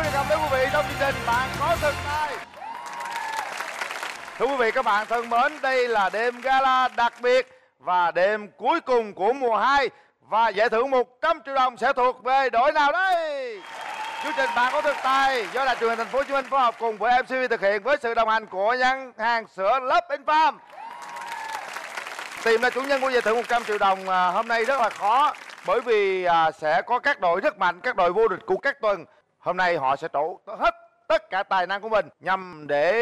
được gặp đến quý vị trong chương trình Bạn Có Thực Tài. Thưa quý vị các bạn thân mến, đây là đêm gala đặc biệt và đêm cuối cùng của mùa 2 và giải thưởng 100 triệu đồng sẽ thuộc về đội nào đây? Chương trình Bạn Có Thực Tài do Đài Truyền hình Thành phố Hồ Chí Minh phối hợp cùng với MCV thực hiện với sự đồng hành của nhãn hàng sữa Love & Farm. Tìm ra chủ nhân của giải thưởng 100 triệu đồng hôm nay rất là khó, bởi vì sẽ có các đội rất mạnh, các đội vô địch của các tuần. Hôm nay họ sẽ trổ hết tất cả tài năng của mình nhằm để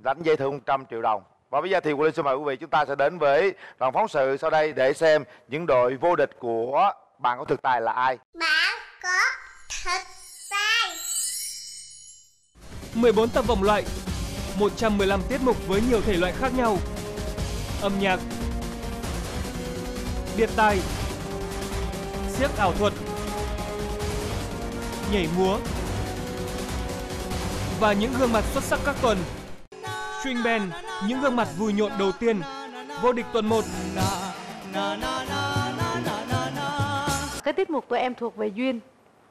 lãnh giải thưởng 100 triệu đồng. Và bây giờ thì Quỳnh xin mời quý vị chúng ta sẽ đến với đoạn phóng sự sau đây để xem những đội vô địch của Bạn Có Thực Tài là ai. Bạn Có Thực Tài. 14 tập vòng loại, 115 tiết mục với nhiều thể loại khác nhau. Âm nhạc, biệt tài, xiếc ảo thuật, nhảy múa và những gương mặt xuất sắc các tuần. String Band, những gương mặt vui nhộn đầu tiên, vô địch tuần 1. Cái tiết mục của em thuộc về duyên.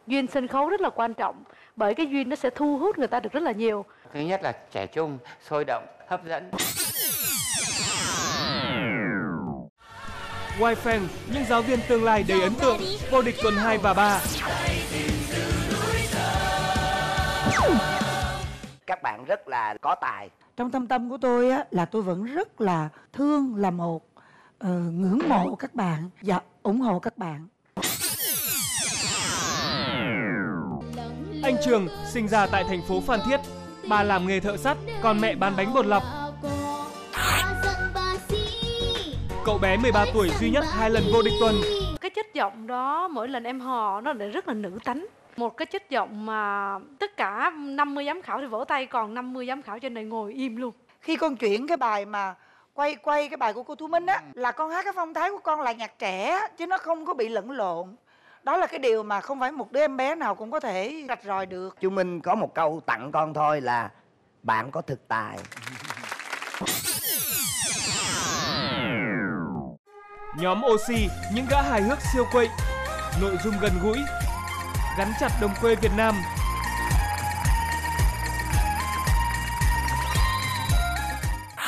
Duyên sân khấu rất là quan trọng, bởi cái duyên nó sẽ thu hút người ta được rất là nhiều. Thứ nhất là trẻ trung, sôi động, hấp dẫn. Wi-Fi, những giáo viên tương lai đầy ấn tượng, vô địch tuần 2 và 3. Các bạn rất là có tài. Trong thâm tâm của tôi á, là tôi vẫn rất là thương, là một ngưỡng mộ các bạn và ủng hộ các bạn. Anh Trường sinh ra tại thành phố Phan Thiết, bà làm nghề thợ sắt, còn mẹ bán bánh bột lọc. Cậu bé 13 tuổi duy nhất 2 lần vô địch tuần. Cái chất giọng đó mỗi lần em hò nó lại rất là nữ tánh. Một cái chất giọng mà tất cả 50 giám khảo thì vỗ tay, còn 50 giám khảo trên này ngồi im luôn. Khi con chuyển cái bài mà quay cái bài của cô Thu Minh á, là con hát cái phong thái của con là nhạc trẻ chứ nó không có bị lẫn lộn. Đó là cái điều mà không phải một đứa em bé nào cũng có thể rạch ròi được. Chú Minh có một câu tặng con thôi là bạn có thực tài. Nhóm Oxy, những gã hài hước siêu quậy, nội dung gần gũi, gắn chặt đồng quê Việt Nam.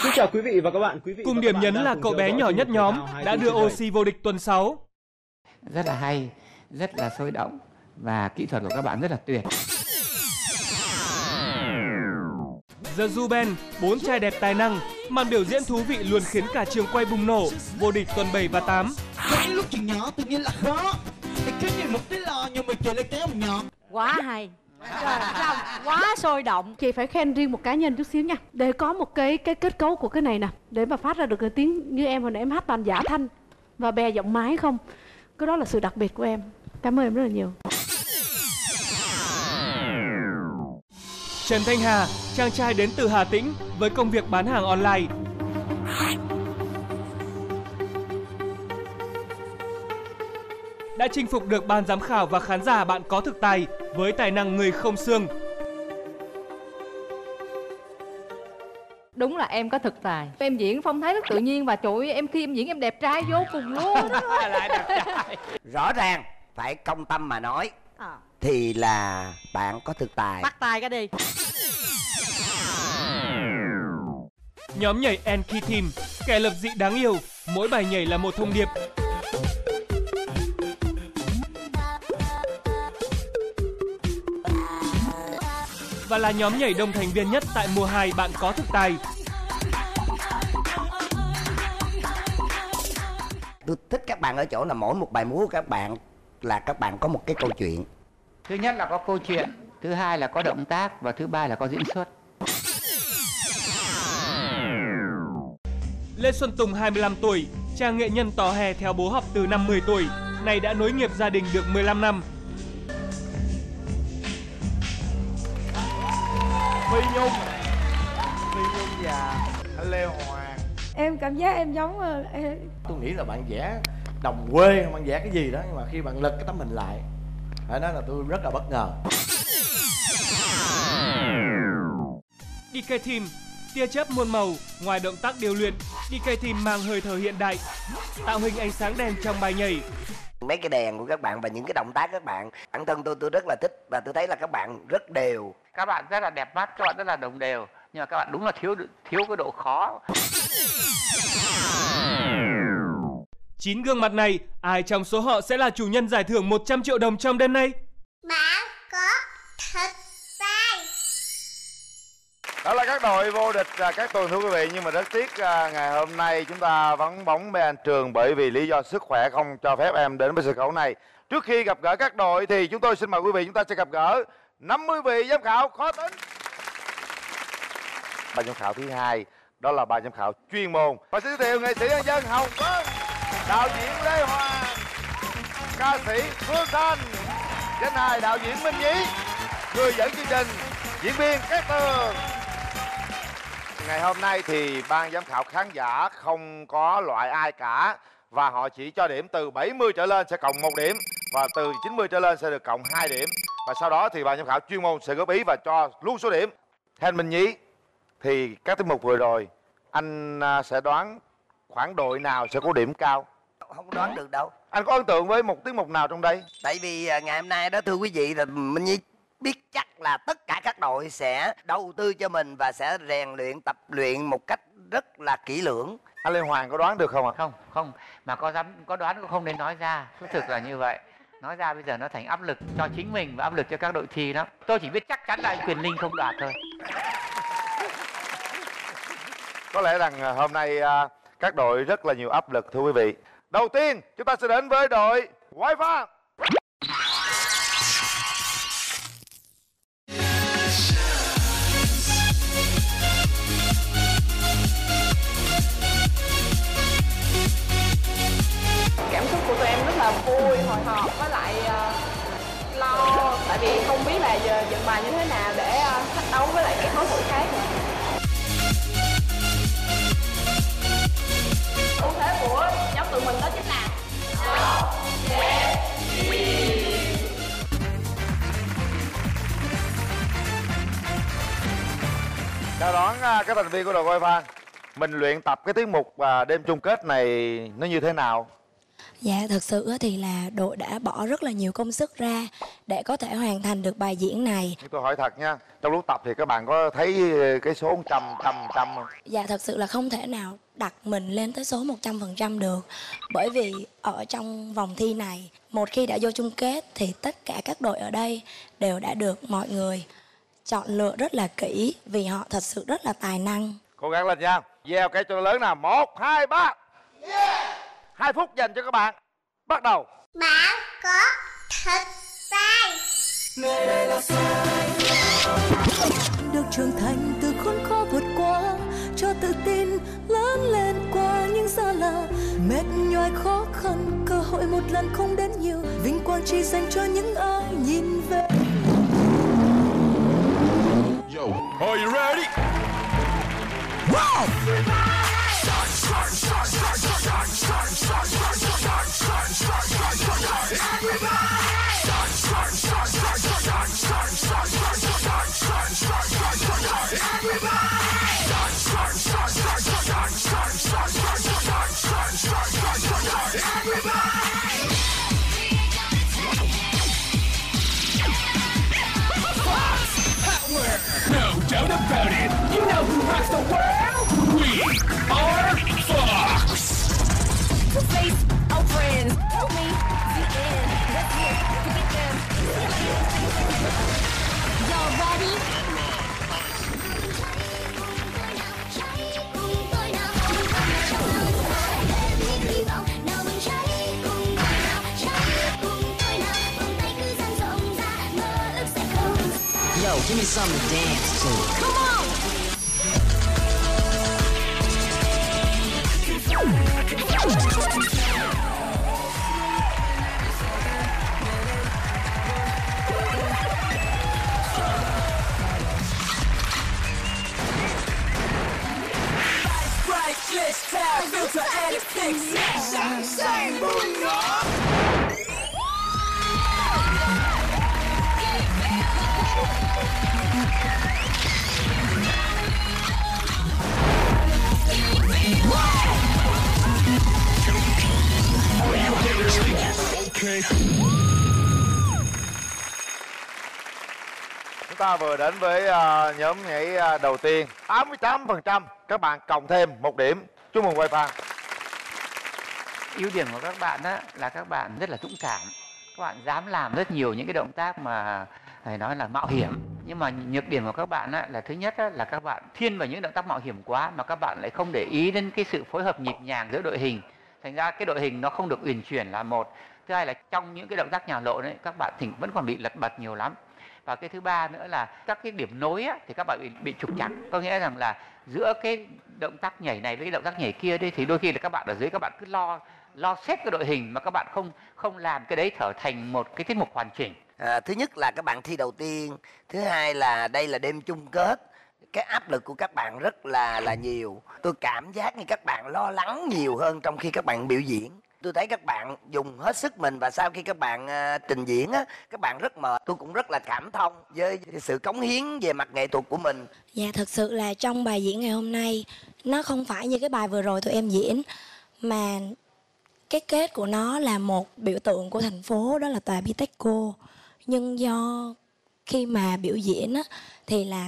Xin chào quý vị và các bạn. Cùng điểm nhấn là cậu bé nhỏ nhất nhóm đã đưa Oxy vô địch tuần 6. Rất là hay, rất là sôi động và kỹ thuật của các bạn rất là tuyệt. The Zoo Band, 4 trai đẹp tài năng, màn biểu diễn thú vị luôn khiến cả trường quay bùng nổ, vô địch tuần 7 và 8. Lúc chuyện nhỏ tự nhiên là khó. Thì cái gì một cái lò nhưng mà chơi lấy kéo một nhọt. Quá hay. Sao? Quá sôi động. Chị phải khen riêng một cá nhân chút xíu nha. Để có một cái kết cấu của cái này nè, để mà phát ra được cái tiếng như em hồi nãy em hát toàn giả thanh và bè giọng mái không. Cái đó là sự đặc biệt của em. Cảm ơn em rất là nhiều. Trần Thanh Hà, chàng trai đến từ Hà Tĩnh với công việc bán hàng online. Đã chinh phục được ban giám khảo và khán giả Bạn Có Thực Tài với tài năng người không xương. Đúng là em có thực tài. Em diễn phong thái rất tự nhiên và trời ơi, khi em diễn em đẹp trai vô cùng luôn. Lại đẹp trai. Rõ ràng phải công tâm mà nói thì là bạn có thực tài. Bắt tay cái đi. Nhóm nhảy Enki Team, kẻ lập dị đáng yêu, mỗi bài nhảy là một thông điệp. Và là nhóm nhảy đông thành viên nhất tại mùa 2 Bạn Có Thực Tài. Tôi thích các bạn ở chỗ là mỗi một bài múa của các bạn là các bạn có một cái câu chuyện. Thứ nhất là có câu chuyện, thứ hai là có động tác và thứ ba là có diễn xuất. Lê Xuân Tùng 25 tuổi, chàng nghệ nhân tò hè theo bố học từ năm 10 tuổi, nay đã nối nghiệp gia đình được 15 năm. Phi Nhung và Lê Hoàng. Em cảm giác em giống tôi nghĩ là bạn vẽ đồng quê, bạn vẽ cái gì đó, nhưng mà khi bạn lật cái tấm hình lại, phải nói là tôi rất là bất ngờ. DK Team, tia chớp muôn màu, ngoài động tác điêu luyện, DK Team mang hơi thở hiện đại, tạo hình ánh sáng đèn trong bài nhảy. mấy cái đèn của các bạn và những cái động tác các bạn. Bản thân tôi rất là thích và tôi thấy là các bạn rất đều. Các bạn rất là đẹp mắt, các bạn rất là đồng đều, nhưng mà các bạn đúng là thiếu cái độ khó. 9 gương mặt này, ai trong số họ sẽ là chủ nhân giải thưởng 100 triệu đồng trong đêm nay? Bạn có thật sai. Đó là các đội vô địch các tuần, thưa quý vị. Nhưng mà rất tiếc ngày hôm nay chúng ta vắng bóng Mai Anh Trường bởi vì lý do sức khỏe không cho phép em đến với sân khấu này. Trước khi gặp gỡ các đội thì chúng tôi xin mời quý vị, chúng ta sẽ gặp gỡ 50 vị giám khảo khó tính. Ban giám khảo thứ hai đó là ban giám khảo chuyên môn. Và xin giới thiệu nghệ sĩ nhân dân Hồng Vân, đạo diễn Lê Hoàng, ca sĩ Phương Thanh, danh hài đạo diễn Minh Nhí, người dẫn chương trình diễn viên Cát Tường. Ngày hôm nay thì ban giám khảo khán giả không có loại ai cả, và họ chỉ cho điểm từ 70 trở lên sẽ cộng 1 điểm, và từ 90 trở lên sẽ được cộng 2 điểm. Và sau đó thì ban giám khảo chuyên môn sẽ góp ý và cho luôn số điểm. Theo anh Minh Nhí thì các tiết mục vừa rồi anh sẽ đoán khoảng đội nào sẽ có điểm cao? Không đoán được đâu. Anh có ấn tượng với một tiết mục nào trong đây? Tại vì ngày hôm nay đó thưa quý vị, là Minh Nhi biết chắc là tất cả các đội sẽ đầu tư cho mình và sẽ rèn luyện, tập luyện một cách rất là kỹ lưỡng. Anh Lê Hoàng có đoán được không ạ? Không, mà có đoán cũng không nên nói ra. Thú thực là như vậy. Nói ra bây giờ nó thành áp lực cho chính mình và áp lực cho các đội thi đó. Tôi chỉ biết chắc chắn là anh Quyền Linh không đoạt thôi. Có lẽ rằng hôm nay các đội rất là nhiều áp lực, thưa quý vị. Đầu tiên chúng ta sẽ đến với đội Quay Phan. Cảm xúc của tụi em rất là vui, hồi hộp với lại lo, tại vì không biết là giờ dựng bài như thế nào để thách đấu với lại các đối thủ khác. Ưu thế của nhóm tụi mình đó chính là Chào đón các thành viên của đội Quay Phan. Mình luyện tập cái tiết mục đêm chung kết này nó như thế nào? Dạ, thật sự thì là đội đã bỏ rất là nhiều công sức ra để có thể hoàn thành được bài diễn này. Tôi hỏi thật nha, trong lúc tập thì các bạn có thấy cái số 100 không? Dạ, thật sự là không thể nào đặt mình lên tới số 100% được. Bởi vì ở trong vòng thi này, một khi đã vô chung kết thì tất cả các đội ở đây đều đã được mọi người chọn lựa rất là kỹ vì họ thật sự rất là tài năng. Cố gắng lên nha. Gieo cái cho lớn nào. 1, 2, 3. 2 phút dành cho các bạn. Bắt đầu. Bạn có thật sai. Được trưởng thành từ khốn khó vượt qua, cho tự tin lớn lên qua những xa lạ, mệt nhoài khó khăn, cơ hội một lần không đến nhiều, vinh quang chỉ dành cho những ai nhìn về. Yo, are you ready? Wow! No doubt about it. You know who rocks the world? We are Fox. To face our friends, help me the end. Let's hear to beat them. Y'all ready? Yo, give me something to dance to. Come on! Bright, glitch, tag, filter, edit, fix. Shine, shine, boom, Okay. ta vừa đến với nhóm nhảy đầu tiên. 88%. Các bạn cộng thêm 1 điểm. Chúc mừng Quay Phan. Ưu điểm của các bạn á là các bạn rất là dũng cảm. Các bạn dám làm rất nhiều những cái động tác mà phải nói là mạo hiểm. Nhưng mà nhược điểm của các bạn á là thứ nhất á, là các bạn thiên vào những động tác mạo hiểm quá mà các bạn lại không để ý đến cái sự phối hợp nhịp nhàng giữa đội hình. Thành ra cái đội hình nó không được uyển chuyển là một. Thứ hai là trong những cái động tác nhào lộn đấy các bạn thỉnh vẫn còn bị lật bật nhiều lắm. Và cái thứ ba nữa là các cái điểm nối á, thì các bạn bị trục trặc. Có nghĩa rằng là giữa cái động tác nhảy này với cái động tác nhảy kia đấy thì đôi khi là các bạn ở dưới các bạn cứ lo xét cái đội hình mà các bạn không làm cái đấy trở thành một cái tiết mục hoàn chỉnh. Thứ nhất là các bạn thi đầu tiên, thứ hai là đây là đêm chung kết, cái áp lực của các bạn rất là nhiều. Tôi cảm giác như các bạn lo lắng nhiều hơn trong khi các bạn biểu diễn. Tôi thấy các bạn dùng hết sức mình và sau khi các bạn trình diễn á, các bạn rất mệt. Tôi cũng rất là cảm thông với sự cống hiến về mặt nghệ thuật của mình. Dạ, thật sự là trong bài diễn ngày hôm nay nó không phải như cái bài vừa rồi tụi em diễn, mà cái kết của nó là một biểu tượng của thành phố, đó là tòa Bitexco. Nhưng do khi mà biểu diễn á, thì là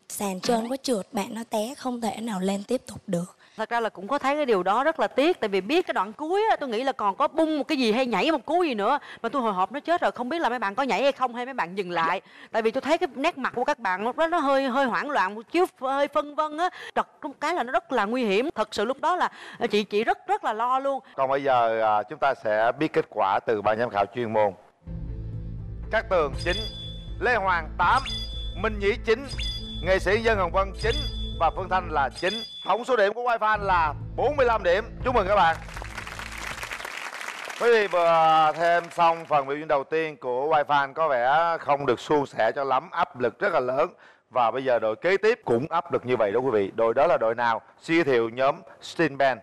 sàn trên có trượt, bạn nó té không thể nào lên tiếp tục được. Thật ra là cũng có thấy cái điều đó rất là tiếc. Tại vì biết cái đoạn cuối á, tôi nghĩ là còn có bung một cái gì hay nhảy một cú gì nữa. Mà tôi hồi hộp nó chết rồi, không biết là mấy bạn có nhảy hay không hay mấy bạn dừng lại. Tại vì tôi thấy cái nét mặt của các bạn lúc đó nó hơi hoảng loạn một chút, hơi phân vân á. Trật một cái là nó rất là nguy hiểm. Thật sự lúc đó là chị rất là lo luôn. Còn bây giờ chúng ta sẽ biết kết quả từ ban giám khảo chuyên môn. Cát Tường 9, Lê Hoàng 8, Minh Nhĩ 9, nghệ sĩ Dân Hồng Vân 9 và Phương Thanh là 9. Tổng số điểm của Quay Phan là 45 điểm. Chúc mừng các bạn. Quý vị vừa thêm xong phần biểu diễn đầu tiên của Quay Phan, có vẻ không được suôn sẻ cho lắm, áp lực rất là lớn. Và bây giờ đội kế tiếp cũng áp lực như vậy đó quý vị. Đội đó là đội nào? Xin giới thiệu nhóm Sting Band.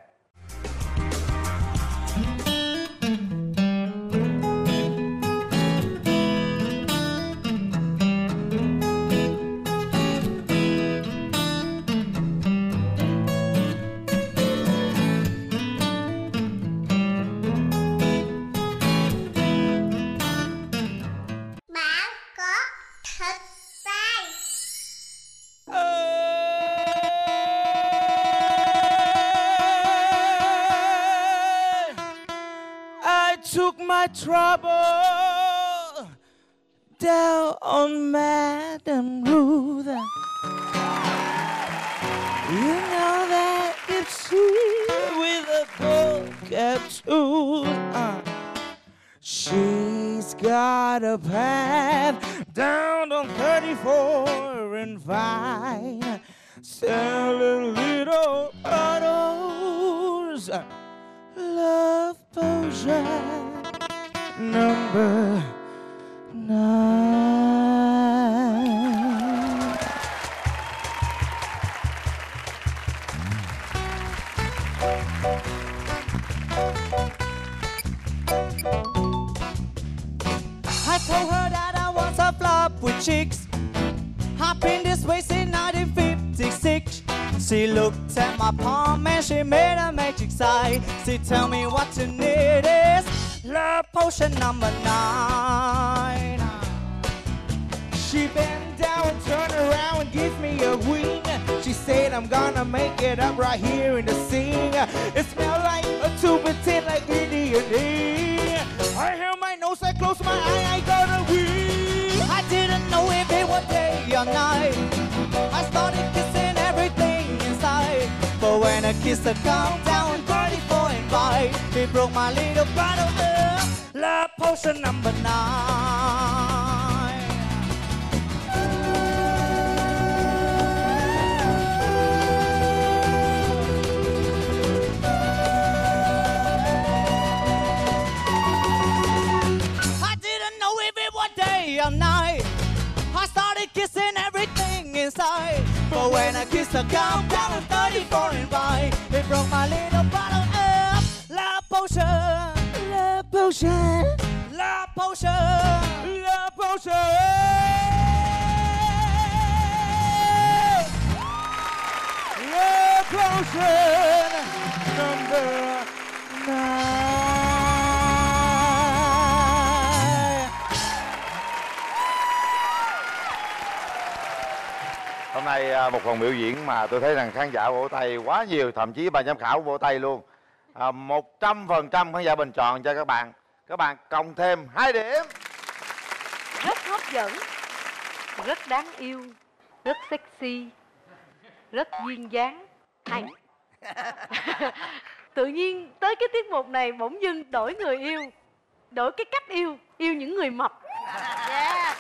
Trouble down on Madame Ruth. You know that it's sweet with a gold capsule. She's got a path down on 34 and Vine, selling little bottles, love potion. Number 9. I told her that I was a flop with chicks. I've been this way since 1956. She looked at my palm and she made a magic sign. She tell me what you need is love potion number 9. She bent down, turned around and gave me a wing. She said I'm gonna make it up right here in the scene. It smells like a tube tin like Indian ink. I hear my nose, I close my eye, I got a wing. I didn't know if it was day or night. I started kissing everything inside. But when I kissed the countdown 34 and 5, it broke my little bottle of love potion number 9. I didn't know if it was day or night. I started kissing everything inside. But when I kissed the countdown 34 and 5, it broke my little bottle of love potion. Love potion. Love potion. Love potion. Love potion number 9. Hôm nay một phần biểu diễn mà tôi thấy rằng khán giả vỗ tay quá nhiều, thậm chí ban giám khảo vỗ tay luôn. 100% khán giả bình chọn cho các bạn. Các bạn cộng thêm 2 điểm. Rất hấp dẫn, rất đáng yêu, rất sexy, rất duyên dáng, hay. Tự nhiên tới cái tiết mục này bỗng dưng đổi người yêu, đổi cái cách yêu, yêu những người mập. Yeah,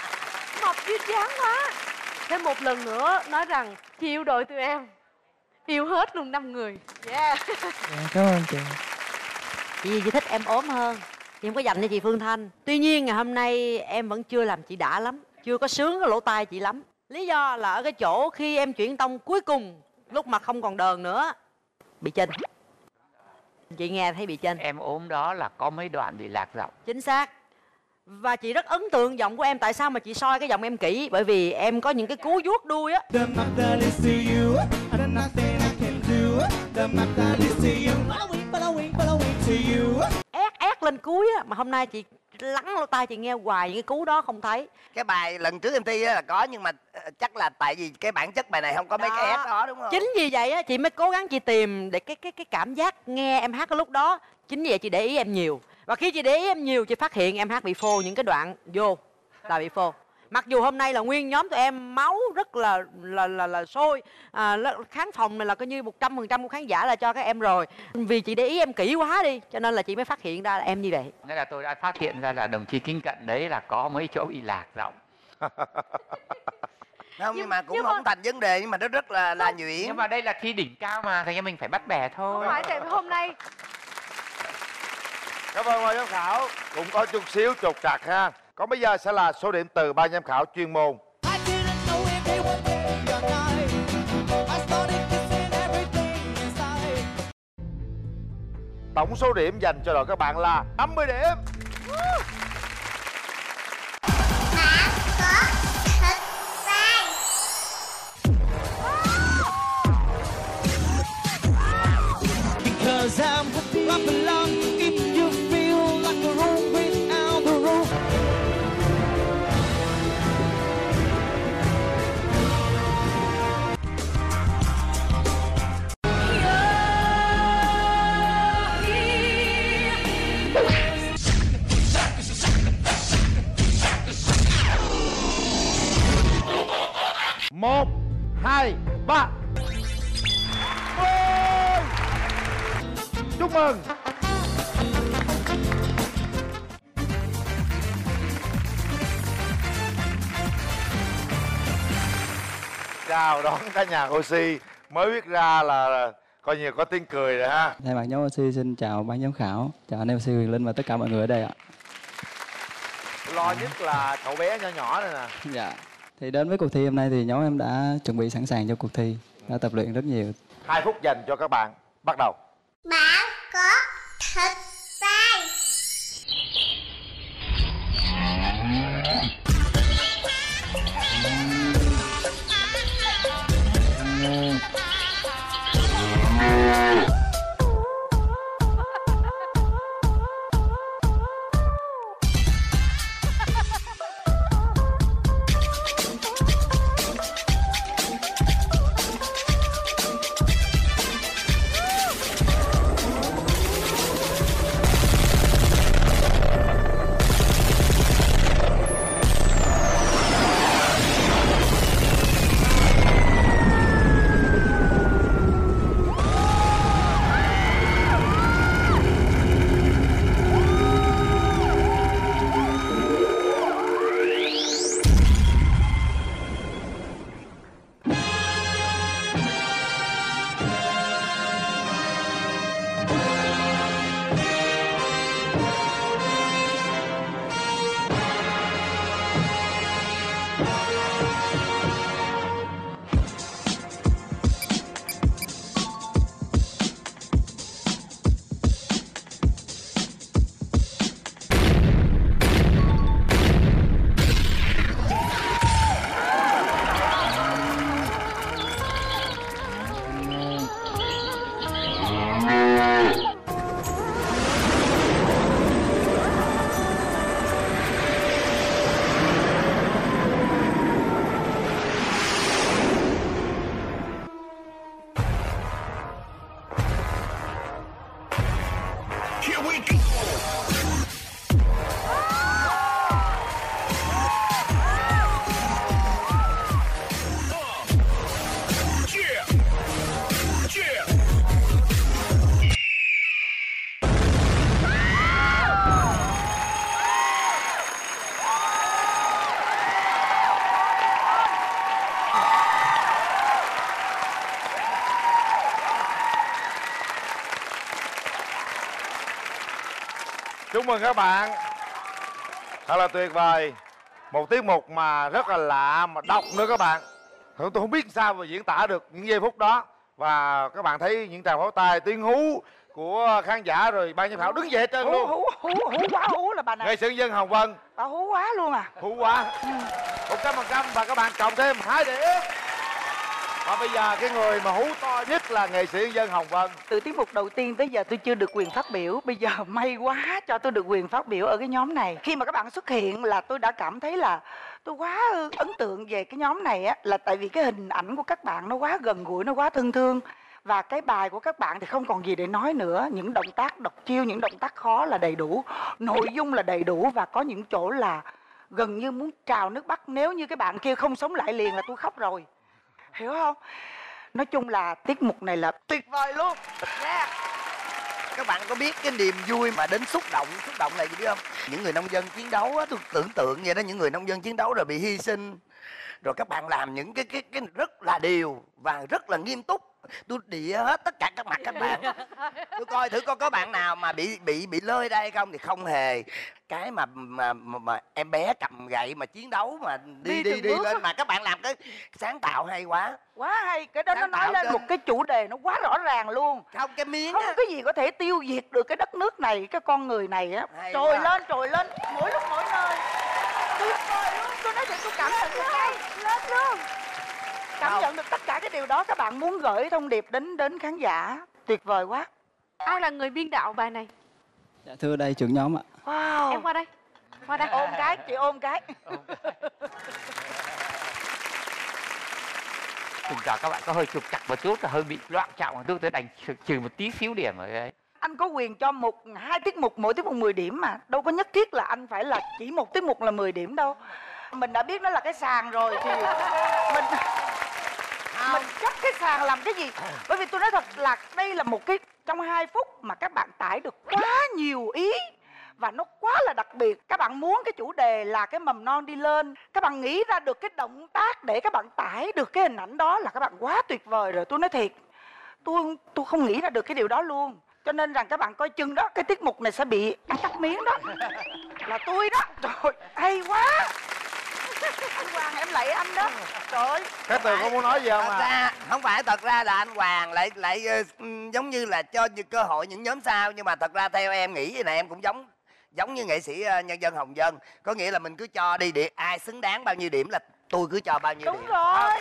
mập duyên dáng quá. Thêm một lần nữa nói rằng chị yêu đội tụi em, yêu hết luôn 5 người. Yeah. Cảm ơn chị. Chị thích em ốm hơn, chị không có dành cho chị Phương Thanh. Tuy nhiên ngày hôm nay em vẫn chưa làm chị đã lắm, chưa có sướng cái lỗ tai chị lắm. Lý do là ở cái chỗ khi em chuyển tông cuối cùng, lúc mà không còn đờn nữa, bị chênh. Chị nghe thấy bị chênh. Em ốm đó là có mấy đoạn bị lạc giọng. Chính xác. Và chị rất ấn tượng giọng của em. Tại sao mà chị soi cái giọng em kỹ? Bởi vì em có những cái cú vuốt đuôi á. Ét lên cuối á. Mà hôm nay chị lắng lỗ tai chị nghe hoài những cái cú đó không thấy. Cái bài lần trước em thi là có, nhưng mà chắc là tại vì cái bản chất bài này không có mấy cái ép đó, đúng không? Chính vì vậy á chị mới cố gắng chị tìm để cái cảm giác nghe em hát cái lúc đó. Chính vì vậy chị để ý em nhiều. Và khi chị để ý em nhiều, chị phát hiện em hát bị phô những cái đoạn vô là bị phô. Mặc dù hôm nay là nguyên nhóm tụi em máu rất là sôi, khán phòng này là coi như 100% của khán giả là cho các em rồi. Vì chị để ý em kỹ quá đi, cho nên là chị mới phát hiện ra là em như vậy. Nghĩa là tôi đã phát hiện ra là đồng chí Kính Cận đấy là có mấy chỗ bị lạc giọng. Không, nhưng mà cũng không thành vấn đề, nhưng mà nó rất là nhuyễn. Nhưng mà đây là thi đỉnh cao mà, thành ra mình phải bắt bẻ thôi. Không phải, tại vì hôm nay Cảm ơn ban giám khảo. Cũng có chút xíu trục trặc ha. Còn bây giờ sẽ là số điểm từ ban giám khảo chuyên môn. Tổng số điểm dành cho đội các bạn là 50 điểm. Because I'm happy, I belong. If you feel like a room without the roof. Một, hai, ba. Chúc mừng. Chào đón cả nhà Oxy. Mới biết ra là coi như có tiếng cười rồi ha. Thay mặt nhóm Oxy xin chào ban giám khảo, chào anh em Oxy Huyền Linh và tất cả mọi người ở đây ạ. Lo nhất là cậu bé nhỏ nhỏ này nè. Dạ. Thì đến với cuộc thi hôm nay thì nhóm em đã chuẩn bị sẵn sàng cho cuộc thi, đã tập luyện rất nhiều. 2 phút dành cho các bạn. Bắt đầu. Bạn có thịt tay. Chúc mừng các bạn. Thật là tuyệt vời. Một tiết mục mà rất là lạ mà độc nữa các bạn. Tôi không biết sao mà diễn tả được những giây phút đó. Và các bạn thấy những tràng pháo tay, tiếng hú của khán giả rồi ban giám khảo đứng dậy hết trơn luôn. Hú quá, hú là bà nào? Nghệ sĩ nhân dân Hồng Vân. Bà hú quá luôn à? Hú quá. 100% và các bạn cộng thêm 2 điểm. Và bây giờ cái người mà hú to nhất là nghệ sĩ nhân dân Hồng Vân. Từ tiết mục đầu tiên tới giờ tôi chưa được quyền phát biểu. Bây giờ may quá cho tôi được quyền phát biểu ở cái nhóm này. Khi mà các bạn xuất hiện là tôi đã cảm thấy là tôi quá ấn tượng về cái nhóm này á. Là tại vì cái hình ảnh của các bạn nó quá gần gũi, nó quá thân thương. Và cái bài của các bạn thì không còn gì để nói nữa. Những động tác độc chiêu, những động tác khó là đầy đủ. Nội dung là đầy đủ. Và có những chỗ là gần như muốn trào nước mắt. Nếu như cái bạn kia không sống lại liền là tôi khóc rồi. Hiểu không? Nói chung là tiết mục này là tuyệt vời luôn. Yeah. Các bạn có biết cái niềm vui mà đến xúc động là gì biết không? Những người nông dân chiến đấu á, tôi tưởng tượng vậy đó, những người nông dân chiến đấu rồi bị hy sinh. Rồi các bạn làm những cái rất là điều và rất là nghiêm túc. Tôi đĩa hết tất cả các mặt các bạn. Tôi coi thử coi có bạn nào mà bị lơi đây không thì không hề. Cái mà em bé cầm gậy mà chiến đấu mà đi lên mà các bạn làm cái sáng tạo hay quá. Quá hay, cái đó nó nói lên một cái chủ đề nó quá rõ ràng luôn. Không cái miếng không cái gì có thể tiêu diệt được cái đất nước này, cái con người này á. Trồi lên mỗi lúc mỗi nơi. Tuyệt vời luôn, tôi nói vậy tôi cảm nhận được lên luôn. Cảm nhận được tất cả cái điều đó. Các bạn muốn gửi thông điệp đến khán giả. Tuyệt vời quá. Ai là người biên đạo bài này? Dạ thưa đây trưởng nhóm ạ. Wow. Em qua đây. Qua đây. Ôm cái, chị ôm cái. Tình cờ các bạn có hơi trục trặc một chút, là hơi bị loạn trọng một chút, tôi đành trừ một tí xíu điểm ở đấy. Anh có quyền cho hai tiết mục, mỗi tiết mục 10 điểm mà. Đâu có nhất thiết là anh phải là chỉ một tiết mục là 10 điểm đâu. Mình đã biết nó là cái sàn rồi thì mình chắc cái sàn làm cái gì. Bởi vì tôi nói thật là đây là một cái trong 2 phút mà các bạn tải được quá nhiều ý. Và nó quá là đặc biệt. Các bạn muốn cái chủ đề là cái mầm non đi lên. Các bạn nghĩ ra được cái động tác để các bạn tải được cái hình ảnh đó là các bạn quá tuyệt vời rồi. Tôi nói thiệt, tôi không nghĩ ra được cái điều đó luôn. Cho nên rằng các bạn coi chừng đó, cái tiết mục này sẽ bị ăn cắt miếng đó. Là tôi đó. Trời, hay quá. Anh Hoàng em lạy anh đó. Trời ơi. Cái Tường có muốn nói gì không à? Không phải, thật ra là anh Hoàng lại giống như là cho cơ hội những nhóm sau. Nhưng mà thật ra theo em nghĩ vậy này, em cũng giống như nghệ sĩ nhân dân Hồng Vân. Có nghĩa là mình cứ cho đi điểm, ai xứng đáng bao nhiêu điểm là tôi cứ cho bao nhiêu điểm. Đúng rồi.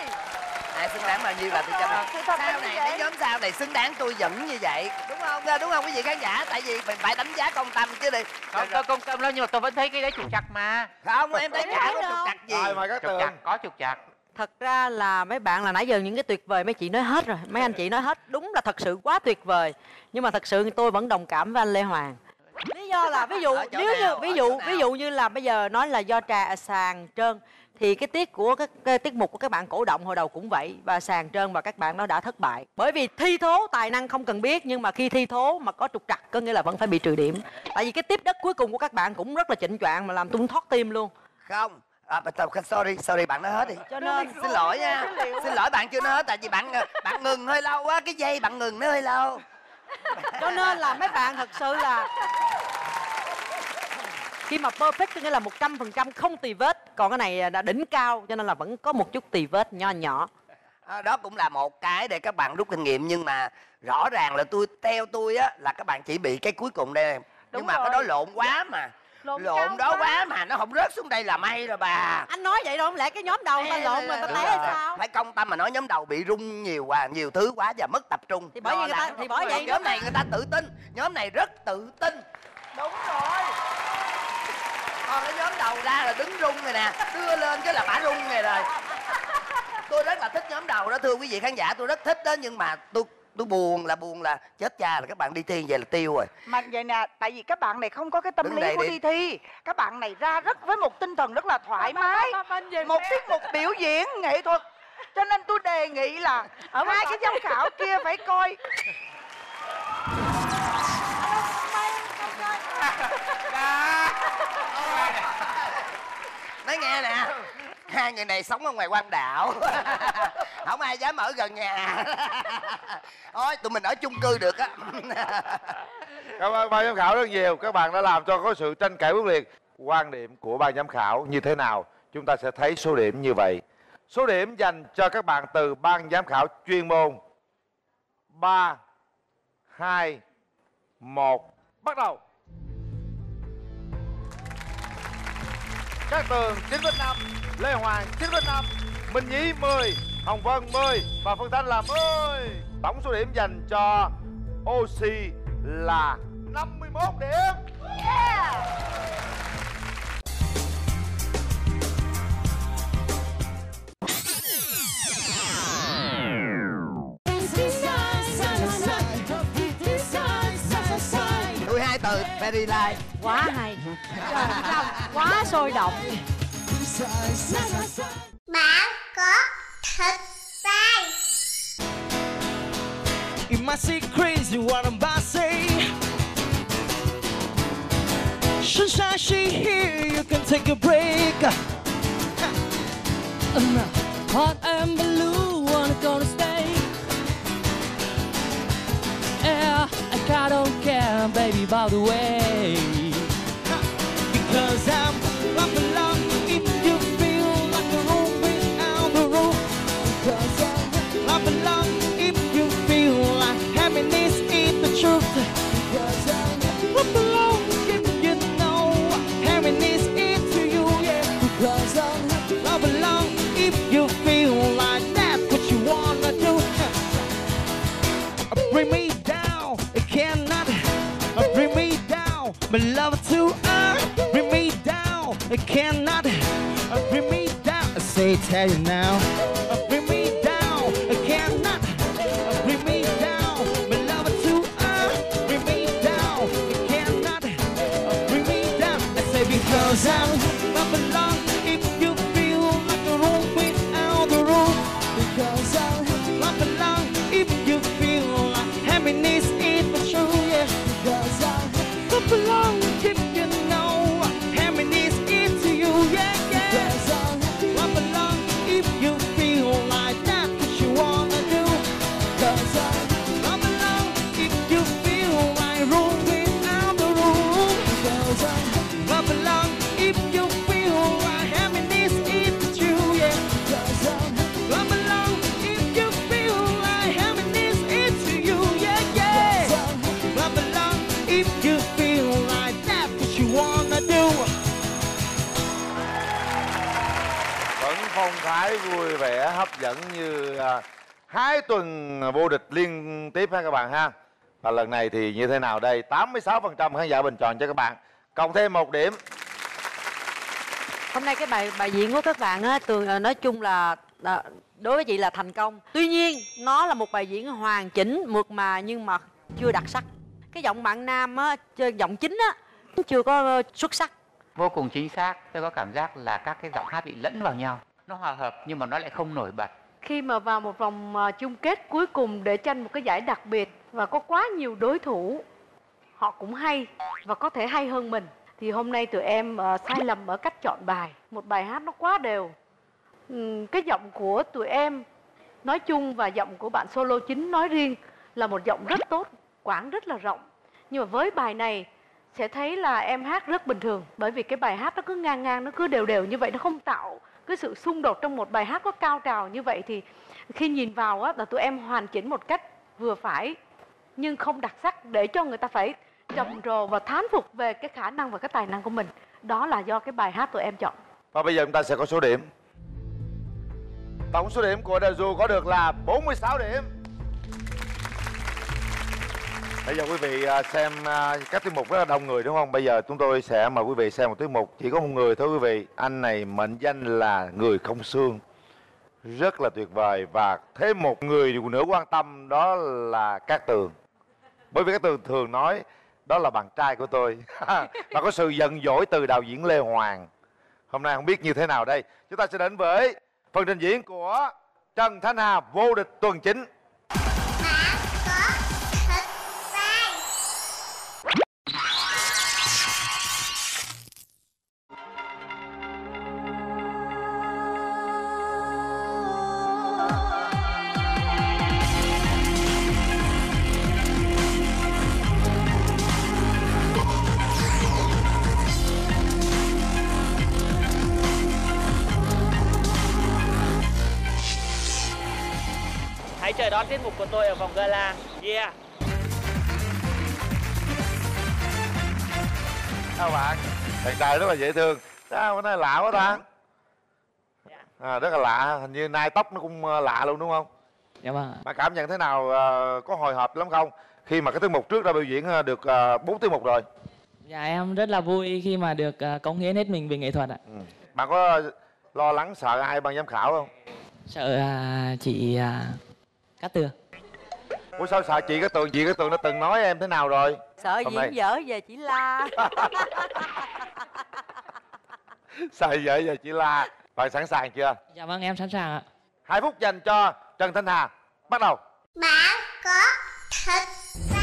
Ai xứng đáng bao nhiêu là tôi cho bao nhiêu. Sau này cái nhóm sau này xứng đáng tôi vẫn như vậy. Đúng không? Đúng không quý vị khán giả? Tại vì mình phải đánh giá công tâm chứ đi. Không, tôi công tâm đâu, nhưng mà tôi vẫn thấy cái đấy trục trặc mà. Không, em thấy chả có trục trặc gì. Rồi mời các Tường. Có trục trặc. Thật ra là mấy bạn là nãy giờ những cái tuyệt vời mấy chị nói hết rồi. Mấy anh chị nói hết, đúng là thật sự quá tuyệt vời. Nhưng mà thật sự tôi vẫn đồng cảm với anh Lê Hoàng. Lý do là ví dụ như là bây giờ nói là do sàn trơn thì cái tiết mục của các bạn cổ động hồi đầu cũng vậy, và sàn trơn và các bạn nó đã thất bại. Bởi vì thi thố tài năng không cần biết, nhưng mà khi thi thố mà có trục trặc có nghĩa là vẫn phải bị trừ điểm. Tại vì cái tiếp đất cuối cùng của các bạn cũng rất là chỉnh choạng mà làm tôi thoát tim luôn. Không. Sorry, bạn nói hết đi. Cho nên xin lỗi nha. Xin lỗi bạn chưa nói hết, tại vì bạn ngừng hơi lâu quá, cái dây bạn ngừng nó hơi lâu. Cho nên là mấy bạn thật sự là khi mà perfect có nghĩa là 100% không tì vết. Còn cái này đã đỉnh cao cho nên là vẫn có một chút tì vết nho nhỏ. Đó cũng là một cái để các bạn rút kinh nghiệm. Nhưng mà rõ ràng là theo tôi á là các bạn chỉ bị cái cuối cùng đây. Nhưng mà cái đó lộn quá mà. Lộn đó quá mà nó không rớt xuống đây là may rồi bà. Anh nói vậy đâu, không lẽ cái nhóm đầu ta lộn mà ta té hay sao? Phải công tâm mà nói nhóm đầu bị rung nhiều thứ quá và mất tập trung. Thì bởi vậy nhóm này người ta tự tin, nhóm này rất tự tin. Đúng rồi. Còn cái nhóm đầu ra là đứng rung rồi nè, đưa lên cái là bả rung này rồi. Tôi rất là thích nhóm đầu đó thưa quý vị khán giả, tôi rất thích đó, nhưng mà tôi buồn là chết cha là các bạn đi thi vậy là tiêu rồi. Mà vậy nè, tại vì các bạn này không có cái tâm lý của đi thi. Các bạn này ra với một tinh thần rất là thoải mái. Một tiết mục biểu diễn nghệ thuật. Cho nên tôi đề nghị là hai cái giám khảo kia phải coi. Nói nghe nè, hai người này sống ở ngoài quan đạo. Không ai dám ở gần nhà. Thôi tụi mình ở chung cư được á. Cảm ơn ban giám khảo rất nhiều. Các bạn đã làm cho có sự tranh cãi quyết liệt. Quan điểm của ban giám khảo như thế nào, chúng ta sẽ thấy số điểm như vậy. Số điểm dành cho các bạn từ ban giám khảo chuyên môn: 3, 2, 1, bắt đầu. Cát Tường 9,5, Lê Hoàng 9,5, Minh Nhí 10, Hồng Vân 10 và Phương Thanh là 10. Tổng số điểm dành cho Oxy là 51 điểm. Tôi hai từ very like. Quá hay. Trời, quá sôi động. Bạn có thật sai. You might say crazy what I'm about to say. Sunshine, she here, you can take a break. Hot and blue, wanna gonna stay. Yeah, I don't care, baby, by the way. Because I'm up along if you feel like a room without the roof. Because I'm up along if you feel like happiness is the truth. Because I'm up along if you know happiness is to you, yeah. Because I'm up along if you feel like that's what you wanna do. Bring me down, it cannot bring me down, my love to bring me down, it cannot bring me down. I say tell you now, bring me down, it cannot bring me down, my love to bring me down, it cannot bring me down. I say because I'm up along if you feel like a room without the roof. Because I'm up along if you feel like happiness is the truth, yeah. Because I'm up along if you know happiness is to you, yeah, yeah. Because I'm up along if you feel like that's what you wanna do. Because I'm up along if you feel like room without the room. Because I'm up along if you feel like happiness is the truth, yeah. Because I'm up along if you feel like happiness is to you, yeah, yeah. Up along if you feel like that's what you wanna do. Vẫn phong thái vui vẻ hấp dẫn như 2 tuần vô địch liên tiếp ha các bạn ha. Và lần này thì như thế nào đây? 86% khán giả bình chọn cho các bạn, cộng thêm 1 điểm. Hôm nay cái bài diễn của các bạn á, Tường nói chung là đối với chị là thành công. Tuy nhiên nó là một bài diễn hoàn chỉnh, mượt mà nhưng mà chưa đặc sắc. Cái giọng bạn nam á, giọng chính á, chưa có xuất sắc. Vô cùng chính xác. Tôi có cảm giác là các cái giọng hát bị lẫn vào nhau, nó hòa hợp nhưng mà nó lại không nổi bật. Khi mà vào một vòng chung kết cuối cùng để tranh một cái giải đặc biệt và có quá nhiều đối thủ, họ cũng hay và có thể hay hơn mình, thì hôm nay tụi em sai lầm ở cách chọn bài. Một bài hát nó quá đều. Cái giọng của tụi em nói chung và giọng của bạn solo chính nói riêng là một giọng rất tốt, quãng rất là rộng. Nhưng mà với bài này sẽ thấy là em hát rất bình thường, bởi vì cái bài hát nó cứ ngang ngang, nó cứ đều đều như vậy, nó không tạo cái sự xung đột trong một bài hát có cao trào như vậy. Thì khi nhìn vào á, là tụi em hoàn chỉnh một cách vừa phải nhưng không đặc sắc, để cho người ta phải trầm trồ và thán phục về cái khả năng và cái tài năng của mình. Đó là do cái bài hát tụi em chọn. Và bây giờ chúng ta sẽ có số điểm. Tổng số điểm của Dazu có được là 46 điểm. Bây giờ quý vị xem các tiết mục rất là đông người đúng không? Bây giờ chúng tôi sẽ mời quý vị xem một tiết mục chỉ có một người thôi quý vị. Anh này mệnh danh là người không xương, rất là tuyệt vời. Và thêm một người nữa quan tâm, đó là Cát Tường. Bởi vì Cát Tường thường nói đó là bạn trai của tôi. Và có sự giận dỗi từ đạo diễn Lê Hoàng. Hôm nay không biết như thế nào đây. Chúng ta sẽ đến với phần trình diễn của Trần Thanh Hà, vô địch tuần chính. Hãy chờ đón tiết mục của tôi ở vòng gala. Yeah. Chào bạn. Chàng trai rất là dễ thương. Sao cái này lạ quá ta? Rất là lạ. Hình như nay tóc nó cũng lạ luôn đúng không? Dạ vâng. Bạn cảm nhận thế nào, có hồi hộp lắm không? Khi mà cái tiết mục trước ra biểu diễn được 4 tiết mục rồi. Dạ em rất là vui khi mà được cống hiến hết mình về nghệ thuật ạ. Bạn có lo lắng sợ ai ban giám khảo không? Sợ chị Cát Tường. Ủa sao sợ chị Cát Tường? Chị Cát Tường đã từng nói em thế nào rồi? Sợ diễn dở về chỉ la. Sợ dở giờ chị la. Bạn sẵn sàng chưa? Dạ vâng, em sẵn sàng ạ. 2 phút dành cho Trần Thanh Hà. Bắt đầu. Bạn có thật tài.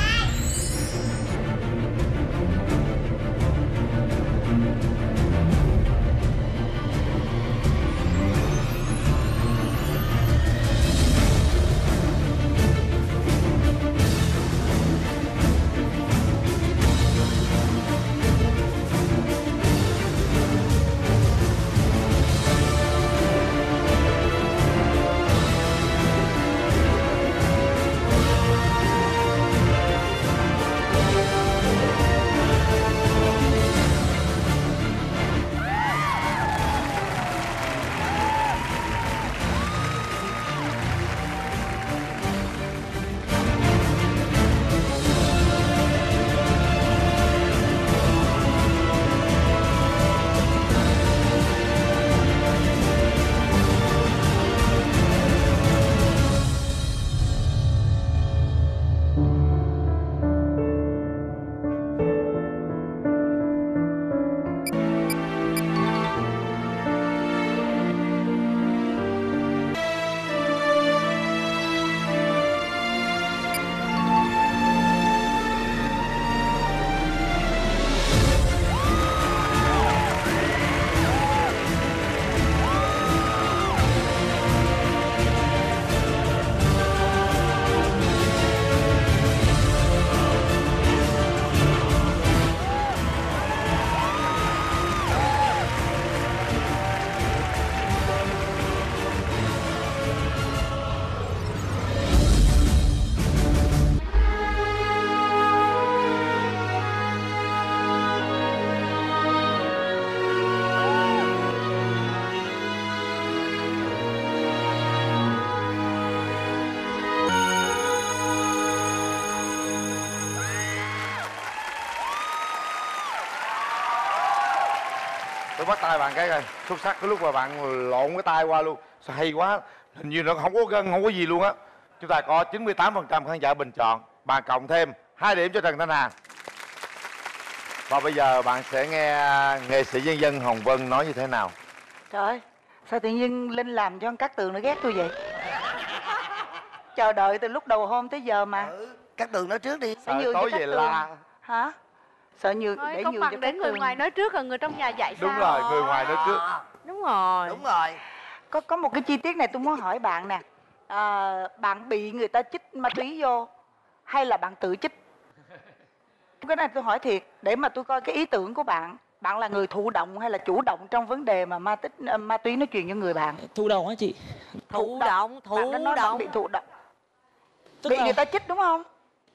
Tôi bắt tay bạn cái coi, xuất sắc cái lúc mà bạn lộn cái tay qua luôn. Sao hay quá, hình như nó không có gân, không có gì luôn á. Chúng ta có 98% khán giả bình chọn. Bạn cộng thêm 2 điểm cho Trần Thanh Hà. Và bây giờ bạn sẽ nghe nghệ sĩ nhân dân Hồng Vân nói như thế nào. Trời ơi, sao tự nhiên Linh làm cho con Cát Tường nó ghét tôi vậy? Chờ đợi từ lúc đầu hôm tới giờ mà. Cát Tường nói trước đi. Sợ tối về la. Hả? Sợ nhường Thôi, để không nhường bằng cho để Cát người Tường. ngoài nói trước rồi người trong nhà dạy sao? Đúng rồi, người ngoài nói trước. Đúng rồi. Đúng rồi. Có một cái chi tiết này tôi muốn hỏi bạn nè. Bạn bị người ta chích ma túy vô hay là bạn tự chích? Cái này tôi hỏi thiệt để mà tôi coi cái ý tưởng của bạn. Bạn là người thụ động hay là chủ động trong vấn đề mà ma túy nó truyền cho người bạn? Thụ động á chị. Thụ động. Bạn đã nói bạn bị thụ động. Tức Bị là người ta chích đúng không?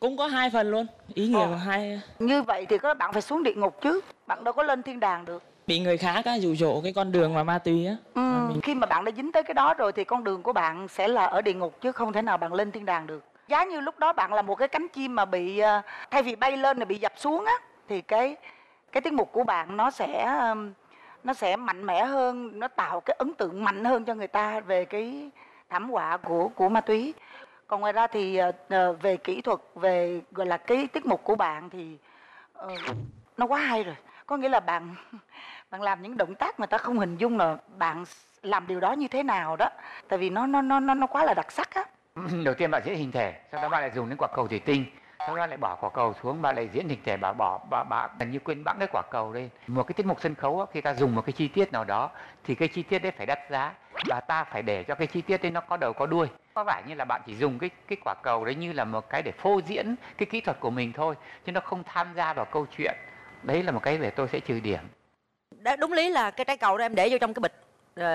cũng có 2 phần luôn. Ý nghĩa của hai. Như vậy thì các bạn phải xuống địa ngục chứ. Bạn đâu có lên thiên đàng được. Bị người khác á, dụ dỗ cái con đường mà ma túy á. Khi mà bạn đã dính tới cái đó rồi thì con đường của bạn sẽ là ở địa ngục chứ không thể nào bạn lên thiên đàng được. Giá như lúc đó bạn là một cái cánh chim mà bị thay vì bay lên thì bị dập xuống á, thì cái tiết mục của bạn nó sẽ mạnh mẽ hơn, nó tạo cái ấn tượng mạnh hơn cho người ta về cái thảm họa của ma túy. Còn ngoài ra thì về kỹ thuật, về gọi là cái tiết mục của bạn thì nó quá hay rồi. Có nghĩa là bạn làm những động tác mà ta không hình dung là bạn làm điều đó như thế nào đó. Tại vì nó quá là đặc sắc á. Đầu tiên bạn diễn hình thể, sau đó bạn lại dùng đến quả cầu thủy tinh, sau đó lại bỏ quả cầu xuống, bạn lại diễn hình thể, bạn gần như quên bẵng cái quả cầu lên. Một cái tiết mục sân khấu á, khi ta dùng một cái chi tiết nào đó thì cái chi tiết đấy phải đắt giá và ta phải để cho cái chi tiết đấy nó có đầu có đuôi. Có vẻ như là bạn chỉ dùng cái quả cầu đấy như là một cái để phô diễn cái kỹ thuật của mình thôi, chứ nó không tham gia vào câu chuyện. Đấy là một cái để tôi sẽ trừ điểm. Đúng lý là cái trái cầu đó em để vô trong cái bịch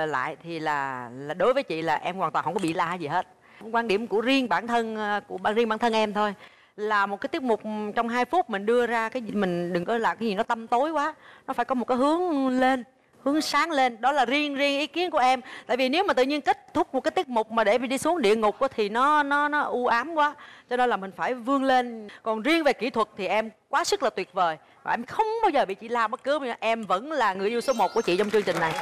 lại thì là đối với chị là em hoàn toàn không có bị la gì hết. quan điểm của riêng bản thân em thôi, là một cái tiết mục trong 2 phút mình đưa ra cái gì, mình đừng có làm cái gì nó tăm tối quá, nó phải có một cái hướng lên, hướng sáng lên. Đó là riêng ý kiến của em. Tại vì nếu mà tự nhiên kết thúc một cái tiết mục mà để đi xuống địa ngục thì nó u ám quá, cho nên là mình phải vươn lên. Còn riêng về kỹ thuật thì em quá sức là tuyệt vời, và em không bao giờ bị chị la bất cứ. Em vẫn là người yêu số 1 của chị trong chương trình này.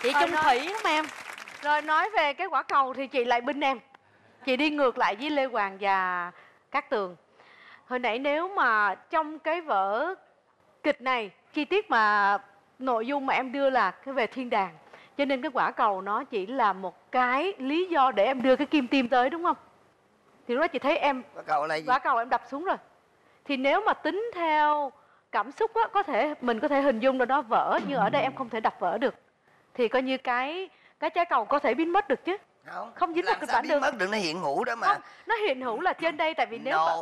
Chị chung thủy lắm em. Rồi nói về cái quả cầu thì chị lại binh em. Chị đi ngược lại với Lê Hoàng và Cát Tường. Hồi nãy nếu mà trong cái vở kịch này, chi tiết mà nội dung mà em đưa là cái về thiên đàng, cho nên cái quả cầu nó chỉ là một cái lý do để em đưa cái kim tiêm tới, đúng không? Thì lúc đó chị thấy em quả cầu em đập xuống rồi. Thì nếu mà tính theo cảm xúc á, mình có thể hình dung là đó vỡ, nhưng ở đây em không thể đập vỡ được. Thì coi như cái trái cầu có thể biến mất được chứ. Không dính vào kịch bản được. Mất được, nó hiện hữu đó mà. Không, nó hiện hữu là trên đây, tại vì nếu mà...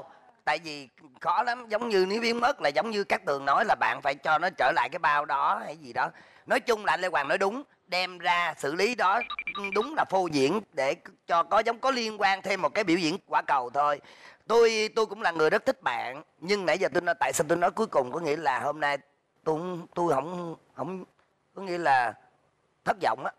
Tại vì khó lắm, giống như nếu biến mất là giống như Cát Tường nói là bạn phải cho nó trở lại cái bao đó hay gì đó. Nói chung là Lê Hoàng nói đúng, đem ra xử lý đó đúng là phô diễn để cho có liên quan thêm một cái biểu diễn quả cầu thôi. Tôi cũng là người rất thích bạn, nhưng nãy giờ tôi nói tại sao tôi nói cuối cùng, có nghĩa là hôm nay tôi không có nghĩa là thất vọng á.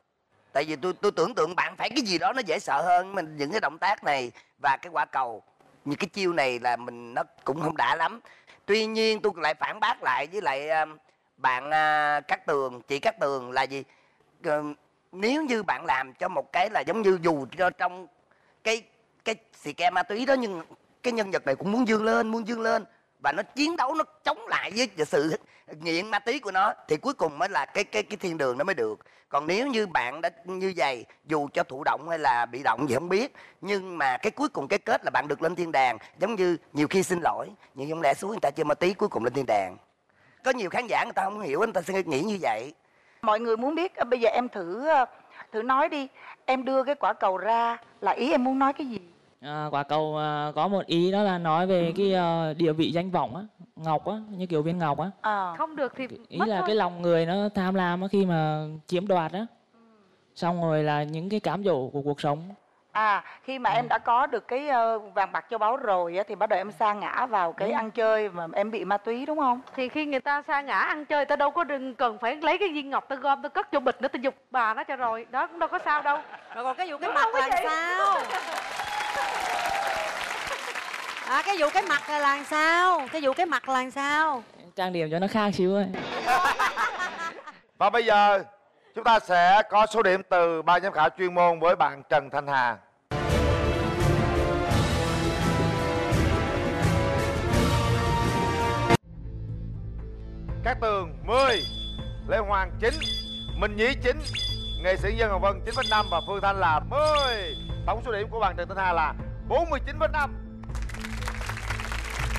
Tại vì tôi tưởng tượng bạn phải cái gì đó nó dễ sợ hơn mình, những cái động tác này và cái quả cầu như cái chiêu này là nó cũng không đã lắm. Tuy nhiên tôi lại phản bác lại với lại bạn Cát Tường, chị Cát Tường là gì? Nếu như bạn làm cho một cái là giống như dù cho trong cái xì ke ma túy đó, nhưng cái nhân vật này cũng muốn dương lên và nó chiến đấu, nó chống lại với sự nghiện ma túy của nó, thì cuối cùng mới là cái thiên đường nó mới được. Còn nếu như bạn đã như vậy, dù cho thụ động hay là bị động gì không biết, nhưng mà cái cuối cùng cái kết là bạn được lên thiên đàng. Giống như nhiều khi xin lỗi, nhưng không lẽ xuống người ta chơi ma túy cuối cùng lên thiên đàng. Có nhiều khán giả người ta không hiểu, người ta sẽ nghĩ như vậy. Mọi người muốn biết, bây giờ em thử nói đi, em đưa cái quả cầu ra là ý em muốn nói cái gì? Quả cầu có một ý đó là nói về cái địa vị danh vọng á, ngọc á, như kiểu viên ngọc á. Không được thì ý là thôi. Cái lòng người nó tham lam á, khi mà chiếm đoạt á, xong rồi là những cái cám dỗ của cuộc sống. Khi mà em đã có được cái vàng bạc châu báu rồi á, thì bắt đầu em sa ngã vào cái ăn chơi mà em bị ma túy, đúng không? Thì khi người ta sa ngã ăn chơi, ta đâu có cần phải lấy cái viên ngọc ta gom ta cất vô bịch nữa, ta giục bà nó cho rồi, đó cũng đâu có sao đâu. Rồi còn cái vụ cái mặt là sao? Cái vụ cái mặt là sao? Cái vụ cái mặt là sao? Trang điểm cho nó khác xíu ấy. Và bây giờ chúng ta sẽ có số điểm từ ban giám khảo chuyên môn với bạn Trần Thanh Hà. Cát Tường 10, Lê Hoàng 9, Minh Nhí 9, nghệ sĩ Dân Hồng Vân 9,5 và Phương Thanh là 10. Tổng số điểm của bạn Trần Thanh Hà là 49,5.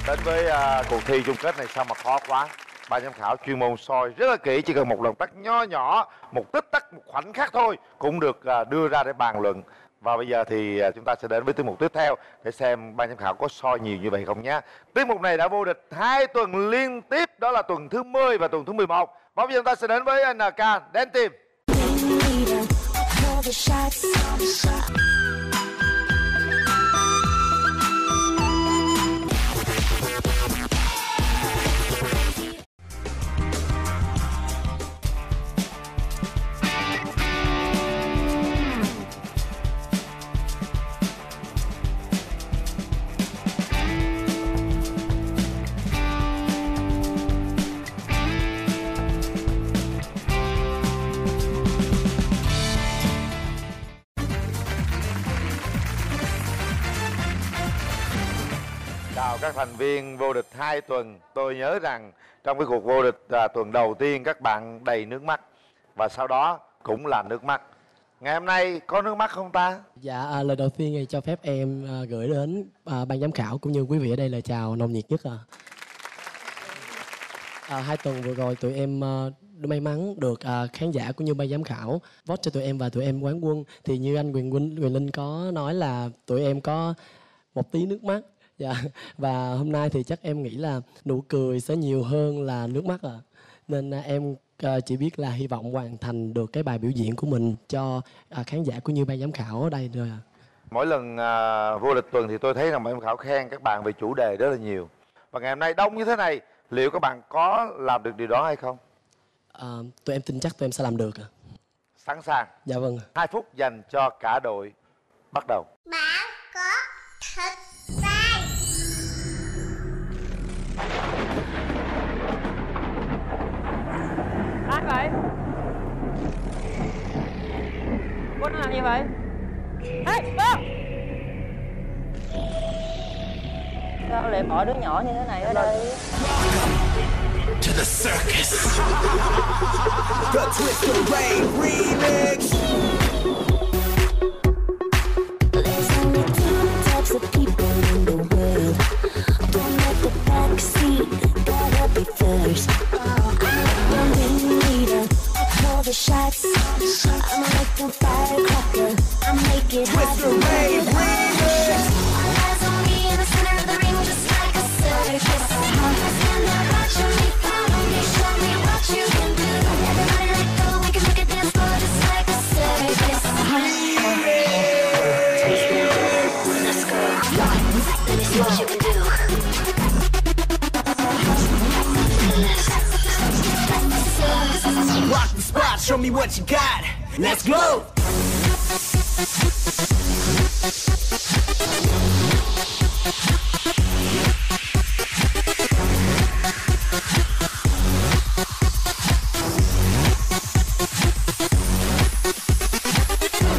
Đến với cuộc thi chung kết này sao mà khó quá. Ban giám khảo chuyên môn soi rất là kỹ, chỉ cần một lần tắc nho nhỏ, một tích tắc, một khoảnh khắc thôi cũng được đưa ra để bàn luận. Và bây giờ thì chúng ta sẽ đến với tiết mục tiếp theo để xem ban giám khảo có soi nhiều như vậy không nhé. Tiết mục này đã vô địch 2 tuần liên tiếp, đó là tuần thứ 10 và tuần thứ 11. Và bây giờ chúng ta sẽ đến với NK Đen Team. Chào các thành viên vô địch 2 tuần. Tôi nhớ rằng trong cái cuộc vô địch tuần đầu tiên các bạn đầy nước mắt và sau đó cũng là nước mắt. Ngày hôm nay có nước mắt không ta? Dạ, lời đầu tiên thì cho phép em gửi đến ban giám khảo cũng như quý vị ở đây lời chào nồng nhiệt nhất. 2 tuần vừa rồi tụi em may mắn được khán giả cũng như ban giám khảo vote cho tụi em và tụi em quán quân. Thì như anh Quyền Linh có nói là tụi em có một tí nước mắt. Dạ. Và hôm nay thì chắc em nghĩ là nụ cười sẽ nhiều hơn là nước mắt Nên em chỉ biết là hy vọng hoàn thành được cái bài biểu diễn của mình cho khán giả cũng như ban giám khảo ở đây thôi. Mỗi lần vô địch tuần thì tôi thấy rằng ban giám khảo khen các bạn về chủ đề rất là nhiều. Và ngày hôm nay đông như thế này, liệu các bạn có làm được điều đó hay không? Tụi em tin chắc tụi em sẽ làm được. Sẵn sàng? Dạ vâng. 2 phút dành cho cả đội. Bắt đầu. Bạn có thật sai. Ai vậy? Cô đang làm gì vậy? Ê, cô! Sao lại bỏ đứa nhỏ như thế này ở đây? To the circus. The Twister Rain remix. There's only two types of people in the world. Don't let the back seat, gotta be first. I'm the ringleader, I call the shots. I'm like a firecracker, I make it hot. Twister Rain remix. Eyes on me in the center of the ring, just like a circus. Stand there, watching me, follow me, show me what you can do. Everybody let go, we can make a dance floor just like a circus. Let's go. Let me see what you can do. Rock the spot, show me what you got. Let's go.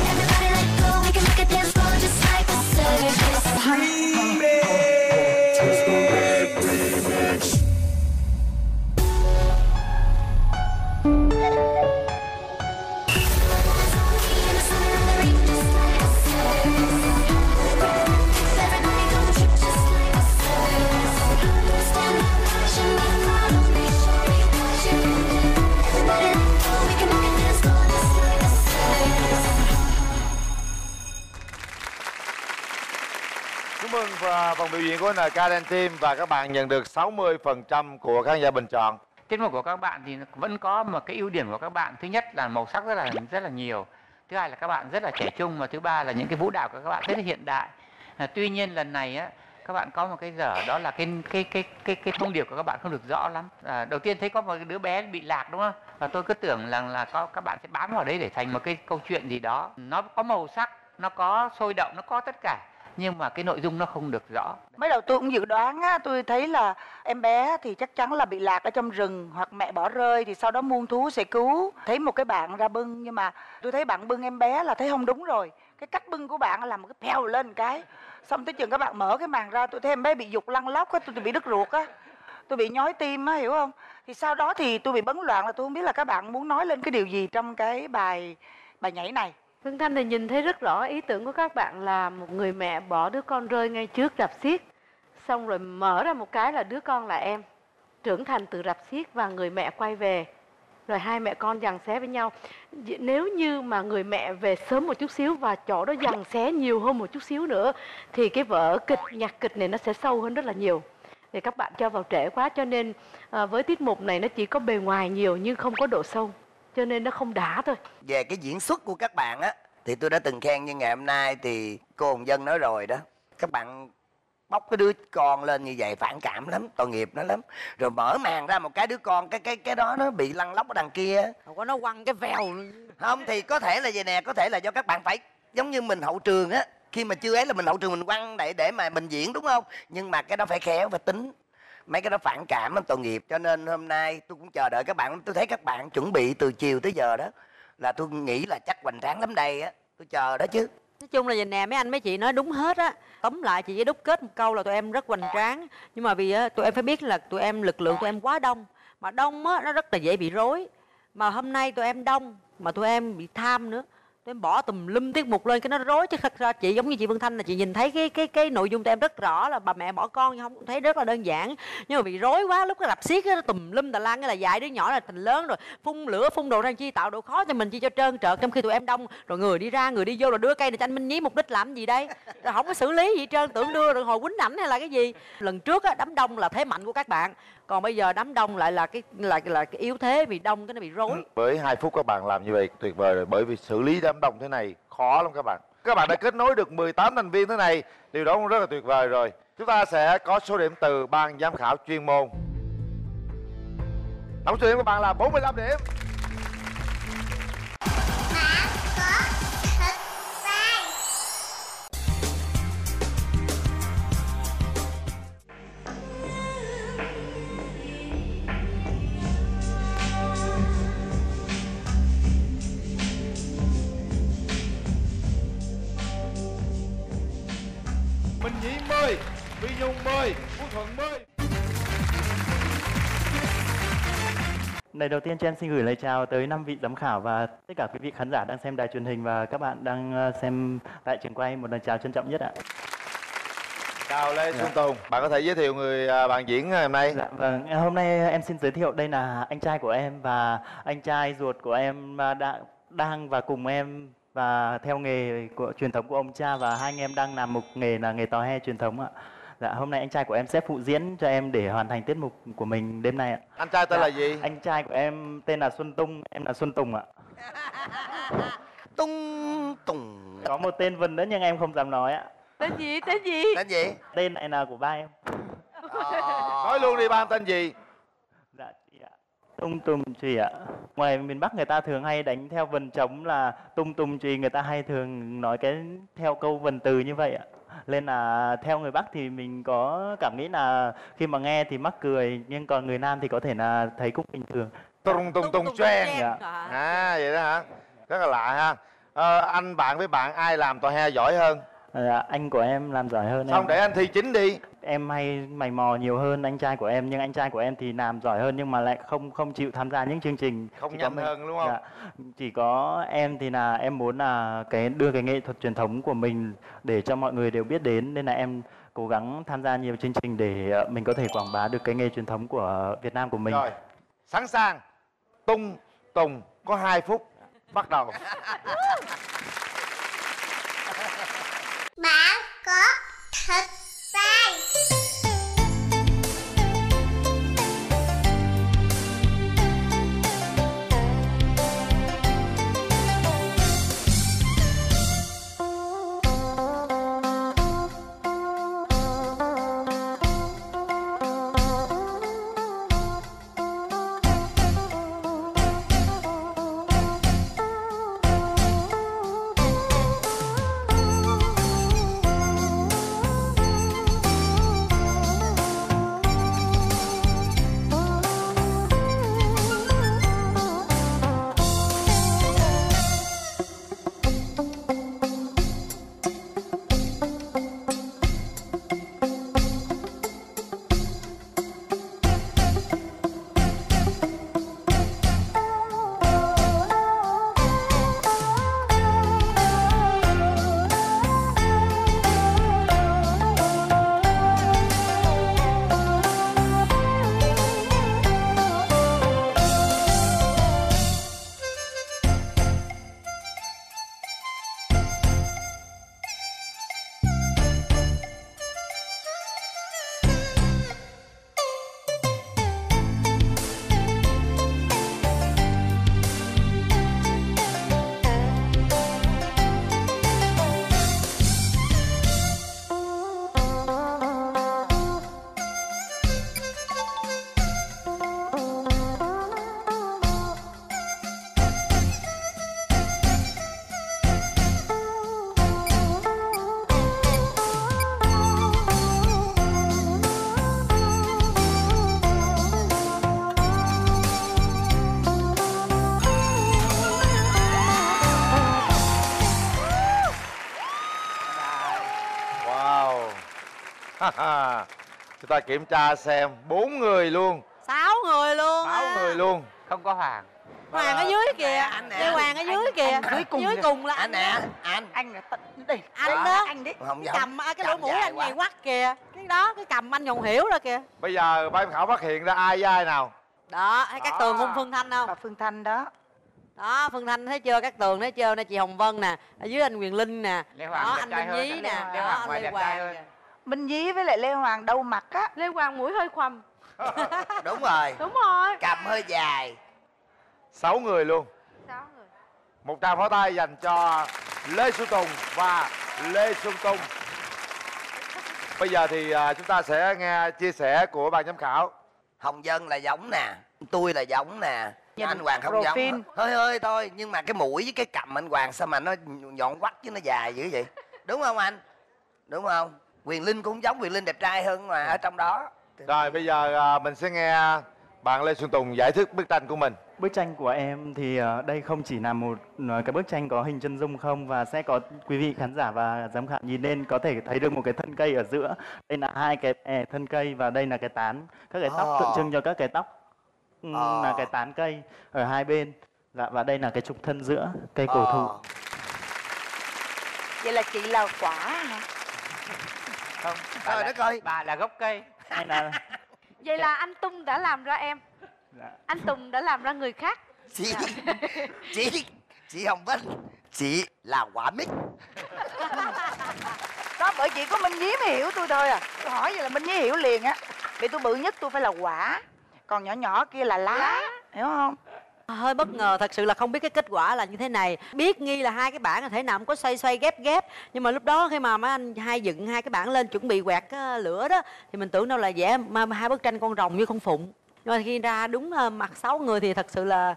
Everybody let go, we can make a dance floor just like a circus. Chúc mừng vòng biểu diễn của NKden Team và các bạn nhận được 60% của khán giả bình chọn. Tiết mục của các bạn thì vẫn có một cái ưu điểm của các bạn. Thứ nhất là màu sắc rất là nhiều. Thứ hai là các bạn rất là trẻ trung, và thứ ba là những cái vũ đạo của các bạn rất là hiện đại. Tuy nhiên lần này á, các bạn có một cái dở, đó là cái thông điệp của các bạn không được rõ lắm. Đầu tiên thấy có một đứa bé bị lạc, đúng không? Và tôi cứ tưởng là các bạn sẽ bám vào đấy để thành một cái câu chuyện gì đó. Nó có màu sắc, nó có sôi động, nó có tất cả, nhưng mà cái nội dung nó không được rõ. Mới đầu tôi cũng dự đoán á, tôi thấy là em bé thì chắc chắn là bị lạc ở trong rừng hoặc mẹ bỏ rơi, thì sau đó muôn thú sẽ cứu. Thấy một cái bạn ra bưng, nhưng mà tôi thấy bạn bưng em bé là thấy không đúng rồi. Cái cách bưng của bạn là một cái phèo lên cái, xong tới chừng các bạn mở cái màn ra, tôi thấy em bé bị giục lăn lóc á, tôi bị đứt ruột á, tôi bị nhói tim á, hiểu không? Thì sau đó thì tôi bị bấn loạn, là tôi không biết là các bạn muốn nói lên cái điều gì trong cái bài nhảy này. Phương Thanh thì nhìn thấy rất rõ ý tưởng của các bạn là một người mẹ bỏ đứa con rơi ngay trước rạp xiếc, xong rồi mở ra một cái là đứa con là em trưởng thành từ rạp xiếc, và người mẹ quay về, rồi hai mẹ con giằng xé với nhau. Nếu như mà người mẹ về sớm một chút xíu và chỗ đó giằng xé nhiều hơn một chút xíu nữa thì cái vở kịch, nhạc kịch này nó sẽ sâu hơn rất là nhiều. Thì các bạn cho vào trễ quá, cho nên với tiết mục này nó chỉ có bề ngoài nhiều nhưng không có độ sâu, cho nên nó không đã thôi. Về cái diễn xuất của các bạn á thì tôi đã từng khen, nhưng ngày hôm nay thì cô Hồng Vân nói rồi đó, các bạn bóc cái đứa con lên như vậy phản cảm lắm, tội nghiệp nó lắm. Rồi mở màn ra một cái đứa con, cái đó nó bị lăn lóc ở đằng kia. Không có, nó quăng cái vèo. Không, thì có thể là vậy nè, có thể là do các bạn phải giống như mình hậu trường á, khi mà chưa ấy là mình hậu trường mình quăng để mà mình diễn, đúng không? Nhưng mà cái đó phải khéo, phải tính. Mấy cái đó phản cảm lắm, tội nghiệp. Cho nên hôm nay tôi cũng chờ đợi các bạn. Tôi thấy các bạn chuẩn bị từ chiều tới giờ đó, là tôi nghĩ là chắc hoành tráng lắm đây á. Tôi chờ đó chứ. Nói chung là vậy nè, mấy anh mấy chị nói đúng hết á. Tóm lại chị với đúc kết một câu là tụi em rất hoành tráng. Nhưng mà vì tụi em phải biết là tụi em lực lượng tụi em quá đông. Mà đông á, nó rất là dễ bị rối. Mà hôm nay tụi em đông, mà tụi em bị tham nữa. Tụi em bỏ tùm lum tiết mục lên cái nó rối. Chứ thật ra chị giống như chị Vân Thanh là chị nhìn thấy cái nội dung tụi em rất rõ, là bà mẹ bỏ con, không thấy rất là đơn giản. Nhưng mà bị rối quá, lúc cái rạp xiếc nó tùm lum tà lan, cái là dạy đứa nhỏ là thành lớn rồi, phun lửa phun đồ ra chi, tạo độ khó cho mình chi cho trơn trợt. Trong khi tụi em đông rồi, người đi ra người đi vô, rồi đưa cây này cho anh Minh Nhí mục đích làm gì đây, rồi không có xử lý gì trơn, tưởng đưa rồi hồi quýnh ảnh hay là cái gì. Lần trước á, đám đông là thế mạnh của các bạn, Còn bây giờ đám đông lại là cái yếu thế, vì đông cái nó bị rối. Với 2 phút các bạn làm như vậy tuyệt vời rồi, bởi vì xử lý đám đông thế này khó lắm các bạn. Các bạn đã kết nối được 18 thành viên thế này, điều đó cũng rất là tuyệt vời rồi. Chúng ta sẽ có số điểm từ ban giám khảo chuyên môn. Tổng số điểm của bạn là 45 điểm. Minh Nhĩ 10, Huy Nhung 10, Phú Thuận 10. Lời đầu tiên cho em xin gửi lời chào tới 5 vị giám khảo và tất cả quý vị khán giả đang xem đài truyền hình và các bạn đang xem tại trường quay. Một lời chào trân trọng nhất ạ. Chào Lê Xuân Tùng, bạn có thể giới thiệu người bạn diễn hôm nay? Dạ, vâng, hôm nay em xin giới thiệu đây là anh trai của em và anh trai ruột của em đang và cùng em và theo nghề của truyền thống của ông cha, và hai anh em đang làm một nghề là nghề tò he truyền thống ạ. Dạ, hôm nay anh trai của em sẽ phụ diễn cho em để hoàn thành tiết mục của mình đêm nay ạ. Anh trai tên là gì? Anh trai của em tên là Xuân Tung, em là Xuân Tùng ạ. Tùng. Có một tên vần nữa nhưng em không dám nói ạ. Tên gì? Tên gì? Tên gì? Tên này là của ba em. Nói luôn đi, ba tên gì? Dạ chị ạ. Tung tùng trì ạ. Ngoài miền Bắc người ta thường hay đánh theo vần trống là tung tùng trì, người ta hay thường nói cái theo câu vần từ như vậy ạ. Nên là theo người Bắc thì mình có cảm nghĩ là khi mà nghe thì mắc cười, nhưng còn người Nam thì có thể là thấy cũng bình thường. Tung tung tung choeng. Dạ. Vậy đó hả? Rất là lạ ha. Anh bạn với bạn ai làm tò he giỏi hơn? Dạ, anh của em làm giỏi hơn. Xong để anh thi chính đi. Em hay mày mò nhiều hơn anh trai của em, nhưng anh trai của em thì làm giỏi hơn nhưng mà lại không chịu tham gia những chương trình. Không nhanh hơn đúng không? Dạ. Chỉ có em thì là em muốn là đưa cái nghệ thuật truyền thống của mình để cho mọi người đều biết đến, nên là em cố gắng tham gia nhiều chương trình để mình có thể quảng bá được cái nghề truyền thống của Việt Nam của mình. Rồi, sẵn sàng. Tung Tùng có 2 phút, bắt đầu. Bạn có thật sai. Chúng ta kiểm tra xem 4 người luôn. 6 người luôn. 6 người luôn. Không có Hoàng. Hoàng ở dưới kìa. Lê Hoàng ở dưới kìa. Dưới cùng là anh nè. Anh đi. Anh đó. Anh đi. Cầm cái lỗ mũi anh nhầy quắt kìa. Cái đó, cái cầm anh Nhồng Hiểu đó kìa. Bây giờ ban giám khảo phát hiện ra ai với ai nào? Đó, thấy Cát Tường hung Phương Thanh không? Bà Phương Thanh đó. Đó, Phương Thanh thấy chưa, Cát Tường thấy chưa, nè chị Hồng Vân nè, ở dưới anh Quyền Linh nè. Đó, anh Minh Nhí nè, đó anh Lê Hoàng. Minh Nhí với lại Lê Hoàng đâu mặt á. Lê Hoàng mũi hơi khoằm. Đúng rồi. Đúng rồi. Cầm hơi dài. 6 người luôn. 6 người. Một tràng pháo tay dành cho Lê Xuân Tùng và Lê Xuân Tùng. Bây giờ thì chúng ta sẽ nghe chia sẻ của ban giám khảo. Hồng Vân là giống nè, tôi là giống nè, Nhìn anh Hoàng không profile. giống. Hơi hơi thôi, nhưng mà cái mũi với cái cầm anh Hoàng sao mà nó nhọn quắt chứ nó dài dữ vậy? Đúng không anh? Đúng không? Quyền Linh cũng giống, Quyền Linh đẹp trai hơn mà ở trong đó. Rồi bây giờ mình sẽ nghe bạn Lê Xuân Tùng giải thích bức tranh của mình. Bức tranh của em thì đây không chỉ là một cái bức tranh có hình chân dung không, và sẽ có quý vị khán giả và giám khảo nhìn lên có thể thấy được một cái thân cây ở giữa. Đây là hai cái thân cây và đây là cái tán, các cái tóc tượng trưng cho các cái tóc là cái tán cây ở hai bên. Dạ, và đây là cái trục thân giữa cây cổ thụ. Vậy là chị là quả hả? Không, Trời đất ơi, bà là gốc cây. Hay là Vậy là anh Tùng đã làm ra em. Dạ. Anh Tùng đã làm ra người khác. Chị Hồng Vân, chị là quả mít. Đó, bởi chỉ có Minh Nhí mới hiểu tôi thôi à. Tôi hỏi vậy là Minh Nhí hiểu liền á. Vì tôi bự nhất tôi phải là quả, còn nhỏ nhỏ kia là lá. Hiểu không? Hơi bất ngờ, thật sự là không biết cái kết quả là như thế này. Biết nghi là hai cái bảng là thể nào cũng có xoay xoay ghép ghép. Nhưng mà lúc đó khi mà mấy anh hai dựng hai cái bảng lên chuẩn bị quẹt cái lửa đó, thì mình tưởng đâu là vẽ hai bức tranh con rồng với con phụng. Nhưng mà khi ra đúng mặt 6 người thì thật sự là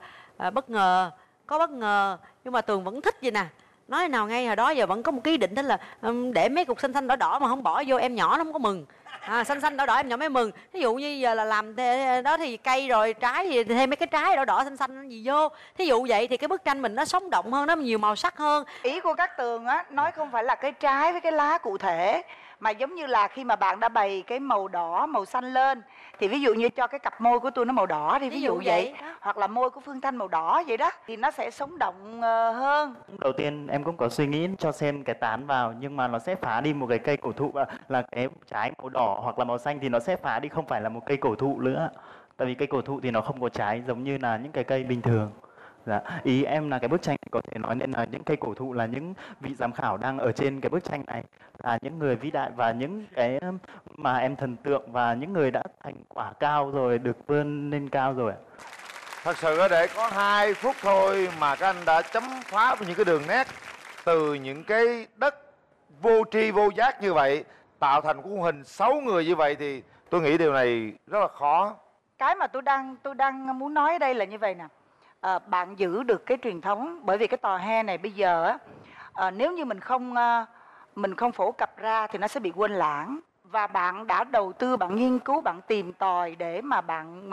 bất ngờ. Có bất ngờ, nhưng mà Tường vẫn thích vậy nè. Nói nào ngay hồi đó giờ vẫn có một cái ý định đó là để mấy cục xanh xanh đỏ đỏ mà không bỏ vô em nhỏ nó không có mừng. Xanh xanh đỏ đỏ em nhỏ mới mừng. Ví dụ như giờ là làm đó thì cây rồi trái thì thêm mấy cái trái đỏ đỏ xanh xanh gì vô. Thí dụ vậy thì cái bức tranh mình nó sống động hơn, nó nhiều màu sắc hơn. Ý của các Tường á nói không phải là cái trái với cái lá cụ thể, mà giống như là khi mà bạn đã bày cái màu đỏ màu xanh lên thì ví dụ như cho cái cặp môi của tôi nó màu đỏ thì ví dụ vậy, hoặc là môi của Phương Thanh màu đỏ vậy đó, thì nó sẽ sống động hơn. đầu tiên em cũng có suy nghĩ cho xem cái tán vào, nhưng mà nó sẽ phá đi một cái cây cổ thụ, là cái trái màu đỏ hoặc là màu xanh thì nó sẽ phá đi, không phải là một cây cổ thụ nữa. Tại vì cây cổ thụ thì nó không có trái giống như là những cái cây bình thường. Dạ. Ý em là cái bức tranh này có thể nói nên là những cây cổ thụ là những vị giám khảo đang ở trên cái bức tranh này, là những người vĩ đại và những cái mà em thần tượng và những người đã thành quả cao rồi, được vươn lên cao rồi. Thật sự để có 2 phút thôi mà các anh đã chấm phá những cái đường nét từ những cái đất vô tri vô giác như vậy tạo thành một hình 6 người như vậy thì tôi nghĩ điều này rất là khó. Cái mà tôi đang muốn nói ở đây là như vậy nè. Bạn giữ được cái truyền thống, bởi vì cái tò he này bây giờ á, nếu như mình không phổ cập ra thì nó sẽ bị quên lãng. Và bạn đã đầu tư, bạn nghiên cứu, bạn tìm tòi để mà bạn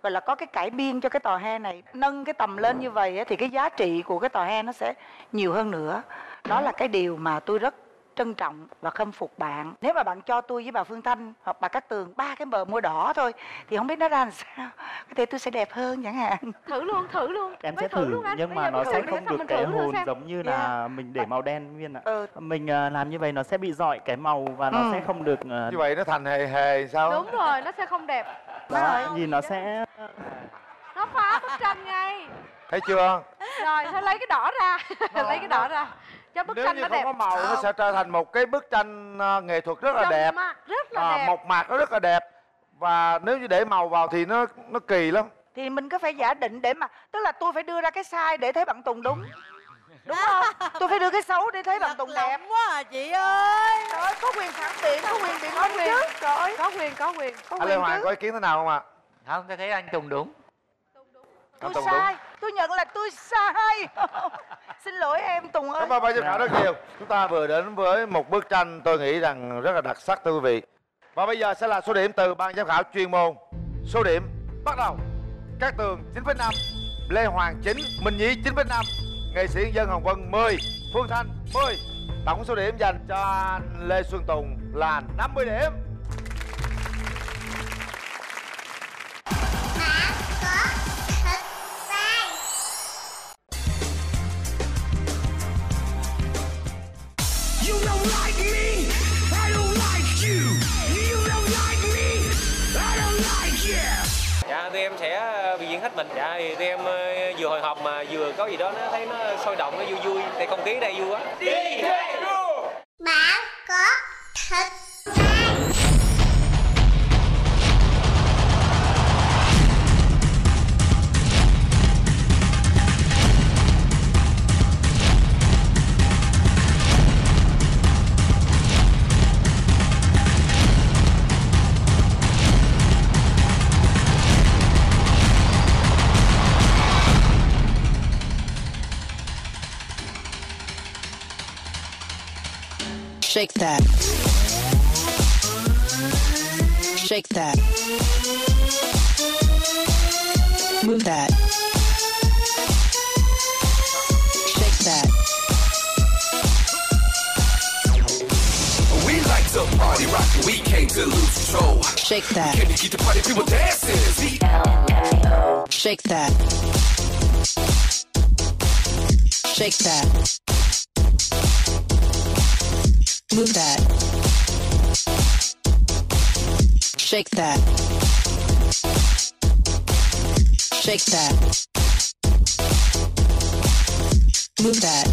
gọi là có cái cải biên cho cái tò he này, nâng cái tầm lên như vậy á, thì cái giá trị của cái tò he nó sẽ nhiều hơn nữa. Đó là cái điều mà tôi rất trân trọng và khâm phục bạn. Nếu mà bạn cho tôi với bà Phương Thanh hoặc bà Cát Tường 3 cái bờ môi đỏ thôi thì không biết nó ra làm sao, có thể tôi sẽ đẹp hơn chẳng hạn. Thử luôn. Em sẽ thử luôn anh. nhưng mà nó sẽ không được cái hồn giống như là mình để màu đen nguyên ạ. Mình làm như vậy nó sẽ bị rọi cái màu và nó sẽ không được như vậy nó thành hề hề sao? Đúng rồi, nó sẽ không đẹp. Đó, nhìn nó sẽ Nó phá bức tranh ngay. Thấy chưa? Rồi, thôi lấy cái đỏ ra. Lấy cái đỏ ra cho bức Nếu tranh như nó không đẹp. có màu nó sẽ trở thành một cái bức tranh nghệ thuật rất là Trông đẹp, rất là đẹp. mộc mạc nó rất là đẹp. Và nếu như để màu vào thì nó kỳ lắm. Thì mình có phải giả định để mà, tức là tôi phải đưa ra cái sai để thấy bạn Tùng đúng, đúng không? Tôi phải đưa cái xấu để thấy bạn Tùng đẹp. Quá à chị ơi. Trời ơi, có quyền phản biện, có quyền biện minh chứ. Trời ơi, có quyền. Anh Lê Hoàng có ý kiến thế nào không ạ? Không, tôi thấy anh Tùng đúng. Tôi sai, tôi nhận là tôi sai. Xin lỗi em Tùng ơi. Cảm ơn ban giám khảo rất nhiều. Chúng ta vừa đến với một bức tranh tôi nghĩ rằng rất là đặc sắc thưa quý vị. Và bây giờ sẽ là số điểm từ ban giám khảo chuyên môn. Số điểm bắt đầu. Cát Tường 9,5, Lê Hoàng 9, Minh Nhí 9,5, nghệ sĩ nhân dân Hồng Vân 10, Phương Thanh 10. Tổng số điểm dành cho anh Lê Xuân Tùng là 50 điểm. You don't like me, I don't like you. You don't like me, I don't like you. Dạ, tụi em sẽ biểu diễn hết mình. Dạ, thì tụi em vừa hồi hộp mà vừa có gì đó nó thấy nó sôi động, nó vui vui. Thì không khí ở đây vui quá. Đi theo go. Bạn có thích Shake that. Shake that. Move that. Shake that. We like to party rock and we came to lose control. Shake that. Can you keep the party people dancing? Shake that. Shake that. Move that. Shake that. Shake that. Move that.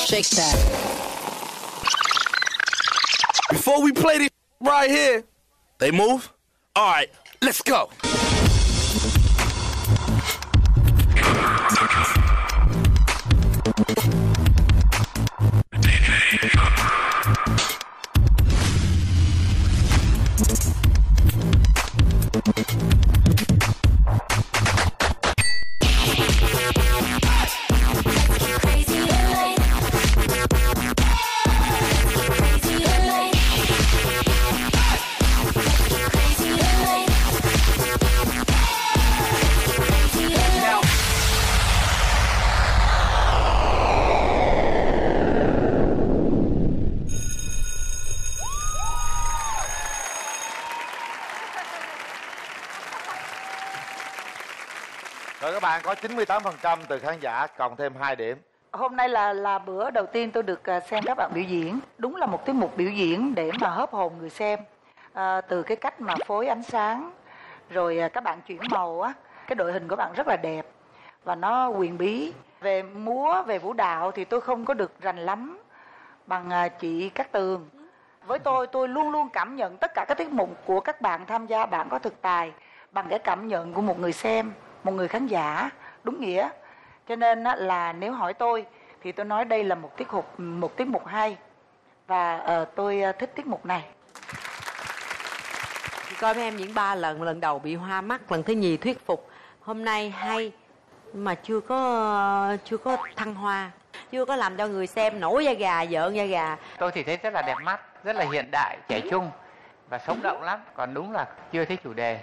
Shake that. Before we play this right here, they move? All right, let's go. Rồi các bạn có 98% từ khán giả, cộng thêm 2 điểm. Hôm nay là bữa đầu tiên tôi được xem các bạn biểu diễn. Đúng là một tiết mục biểu diễn để mà hớp hồn người xem. Từ cái cách mà phối ánh sáng, rồi các bạn chuyển màu á, cái đội hình của bạn rất là đẹp và nó huyền bí. Về múa, về vũ đạo thì tôi không có được rành lắm bằng chị Cát Tường. Với tôi luôn luôn cảm nhận tất cả các tiết mục của các bạn tham gia, bạn có thực tài bằng cái cảm nhận của một người xem, một người khán giả đúng nghĩa. Cho nên là nếu hỏi tôi thì tôi nói đây là một tiết mục hay và tôi thích tiết mục này. Coi mấy em diễn 3 lần, lần đầu bị hoa mắt, lần thứ nhì thuyết phục. Hôm nay hay mà chưa có thăng hoa, chưa có làm cho người xem nổi da gà, giỡn da gà. Tôi thì thấy rất là đẹp mắt, rất là hiện đại, trẻ trung và sống động lắm. Còn đúng là chưa thấy chủ đề.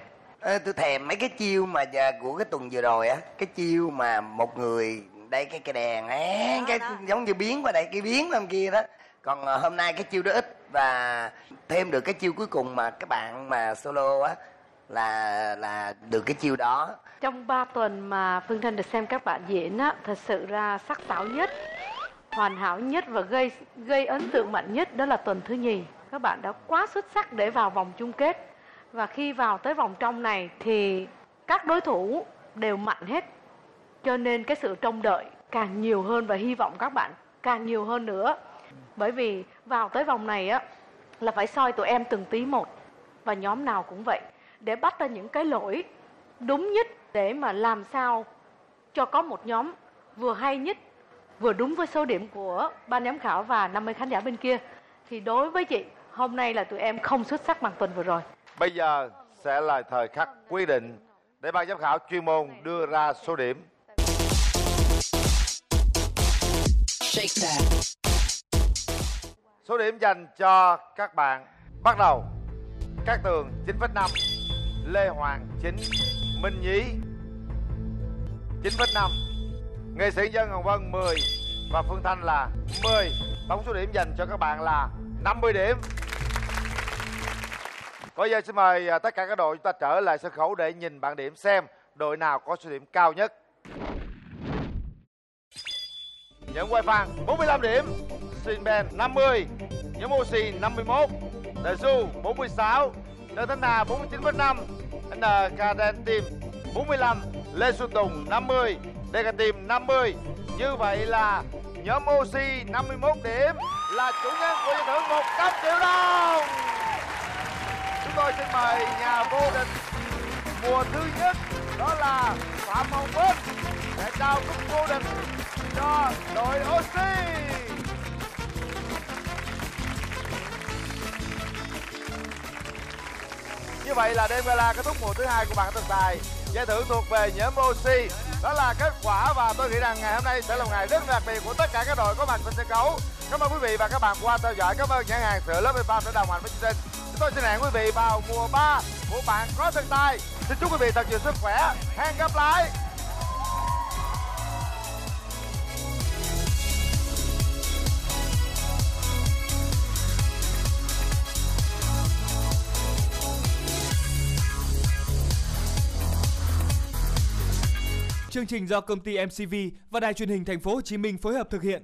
Tôi thèm mấy cái chiêu mà của cái tuần vừa rồi á, cái chiêu mà một người đây cái đèn á, cái giống như biến qua đây, cái biến lên kia đó. Còn hôm nay cái chiêu đó ít và thêm được cái chiêu cuối cùng mà các bạn mà solo á là được cái chiêu đó. Trong 3 tuần mà Phương Thanh được xem các bạn diễn á, thật sự ra sắc sảo nhất, hoàn hảo nhất và gây ấn tượng mạnh nhất đó là tuần thứ nhì. Các bạn đã quá xuất sắc để vào vòng chung kết. Và khi vào tới vòng trong này thì các đối thủ đều mạnh hết. Cho nên cái sự trông đợi càng nhiều hơn và hy vọng các bạn càng nhiều hơn nữa. Bởi vì vào tới vòng này á là phải soi tụi em từng tí một. Và nhóm nào cũng vậy. Để bắt ra những cái lỗi đúng nhất để mà làm sao cho có một nhóm vừa hay nhất, vừa đúng với số điểm của ban giám khảo và 50 khán giả bên kia. Thì đối với chị, hôm nay là tụi em không xuất sắc bằng tuần vừa rồi. Bây giờ sẽ là thời khắc quyết định để ban giám khảo chuyên môn đưa ra số điểm. Số điểm dành cho các bạn bắt đầu. Cát Tường 9,5, Lê Hoàng 9, Minh Nhí 9,5, nghệ sĩ Dân Hồng Vân 10 và Phương Thanh là 10. Tổng số điểm dành cho các bạn là 50 điểm. Bây giờ xin mời tất cả các đội chúng ta trở lại sân khấu để nhìn bảng điểm xem đội nào có số điểm cao nhất. Nhóm Quay Phan 45 điểm, Sinben 50, nhóm Oxy 51, The Du 46, Đơn Thanh Hà 49,5, NKD Team 45, Lê Xuân Tùng 50, DK Team 50. Như vậy là nhóm Oxy 51 điểm là chủ nhân của giải thưởng 100 triệu đồng. Chúng tôi xin mời nhà vô địch mùa thứ nhất đó là Phạm Hồng Vân để trao cúp vô địch cho đội Oxy. Như vậy là đêm gala kết thúc mùa thứ 2 của bạn Thực Tài. Giải thưởng thuộc về nhóm Oxy. Đó là kết quả và tôi nghĩ rằng ngày hôm nay sẽ là một ngày rất đặc biệt của tất cả các đội có mặt trên sân khấu. Cảm ơn quý vị và các bạn qua theo dõi. Cảm ơn nhãn hàng sữa Love Farm đã đồng hành với chương trình. Chúng tôi xin hẹn quý vị vào mùa 3 của Bạn Có Thần Tài. Xin chúc quý vị thật nhiều sức khỏe. Hẹn gặp lại. Chương trình do công ty MCV và Đài Truyền hình Thành phố Hồ Chí Minh phối hợp thực hiện.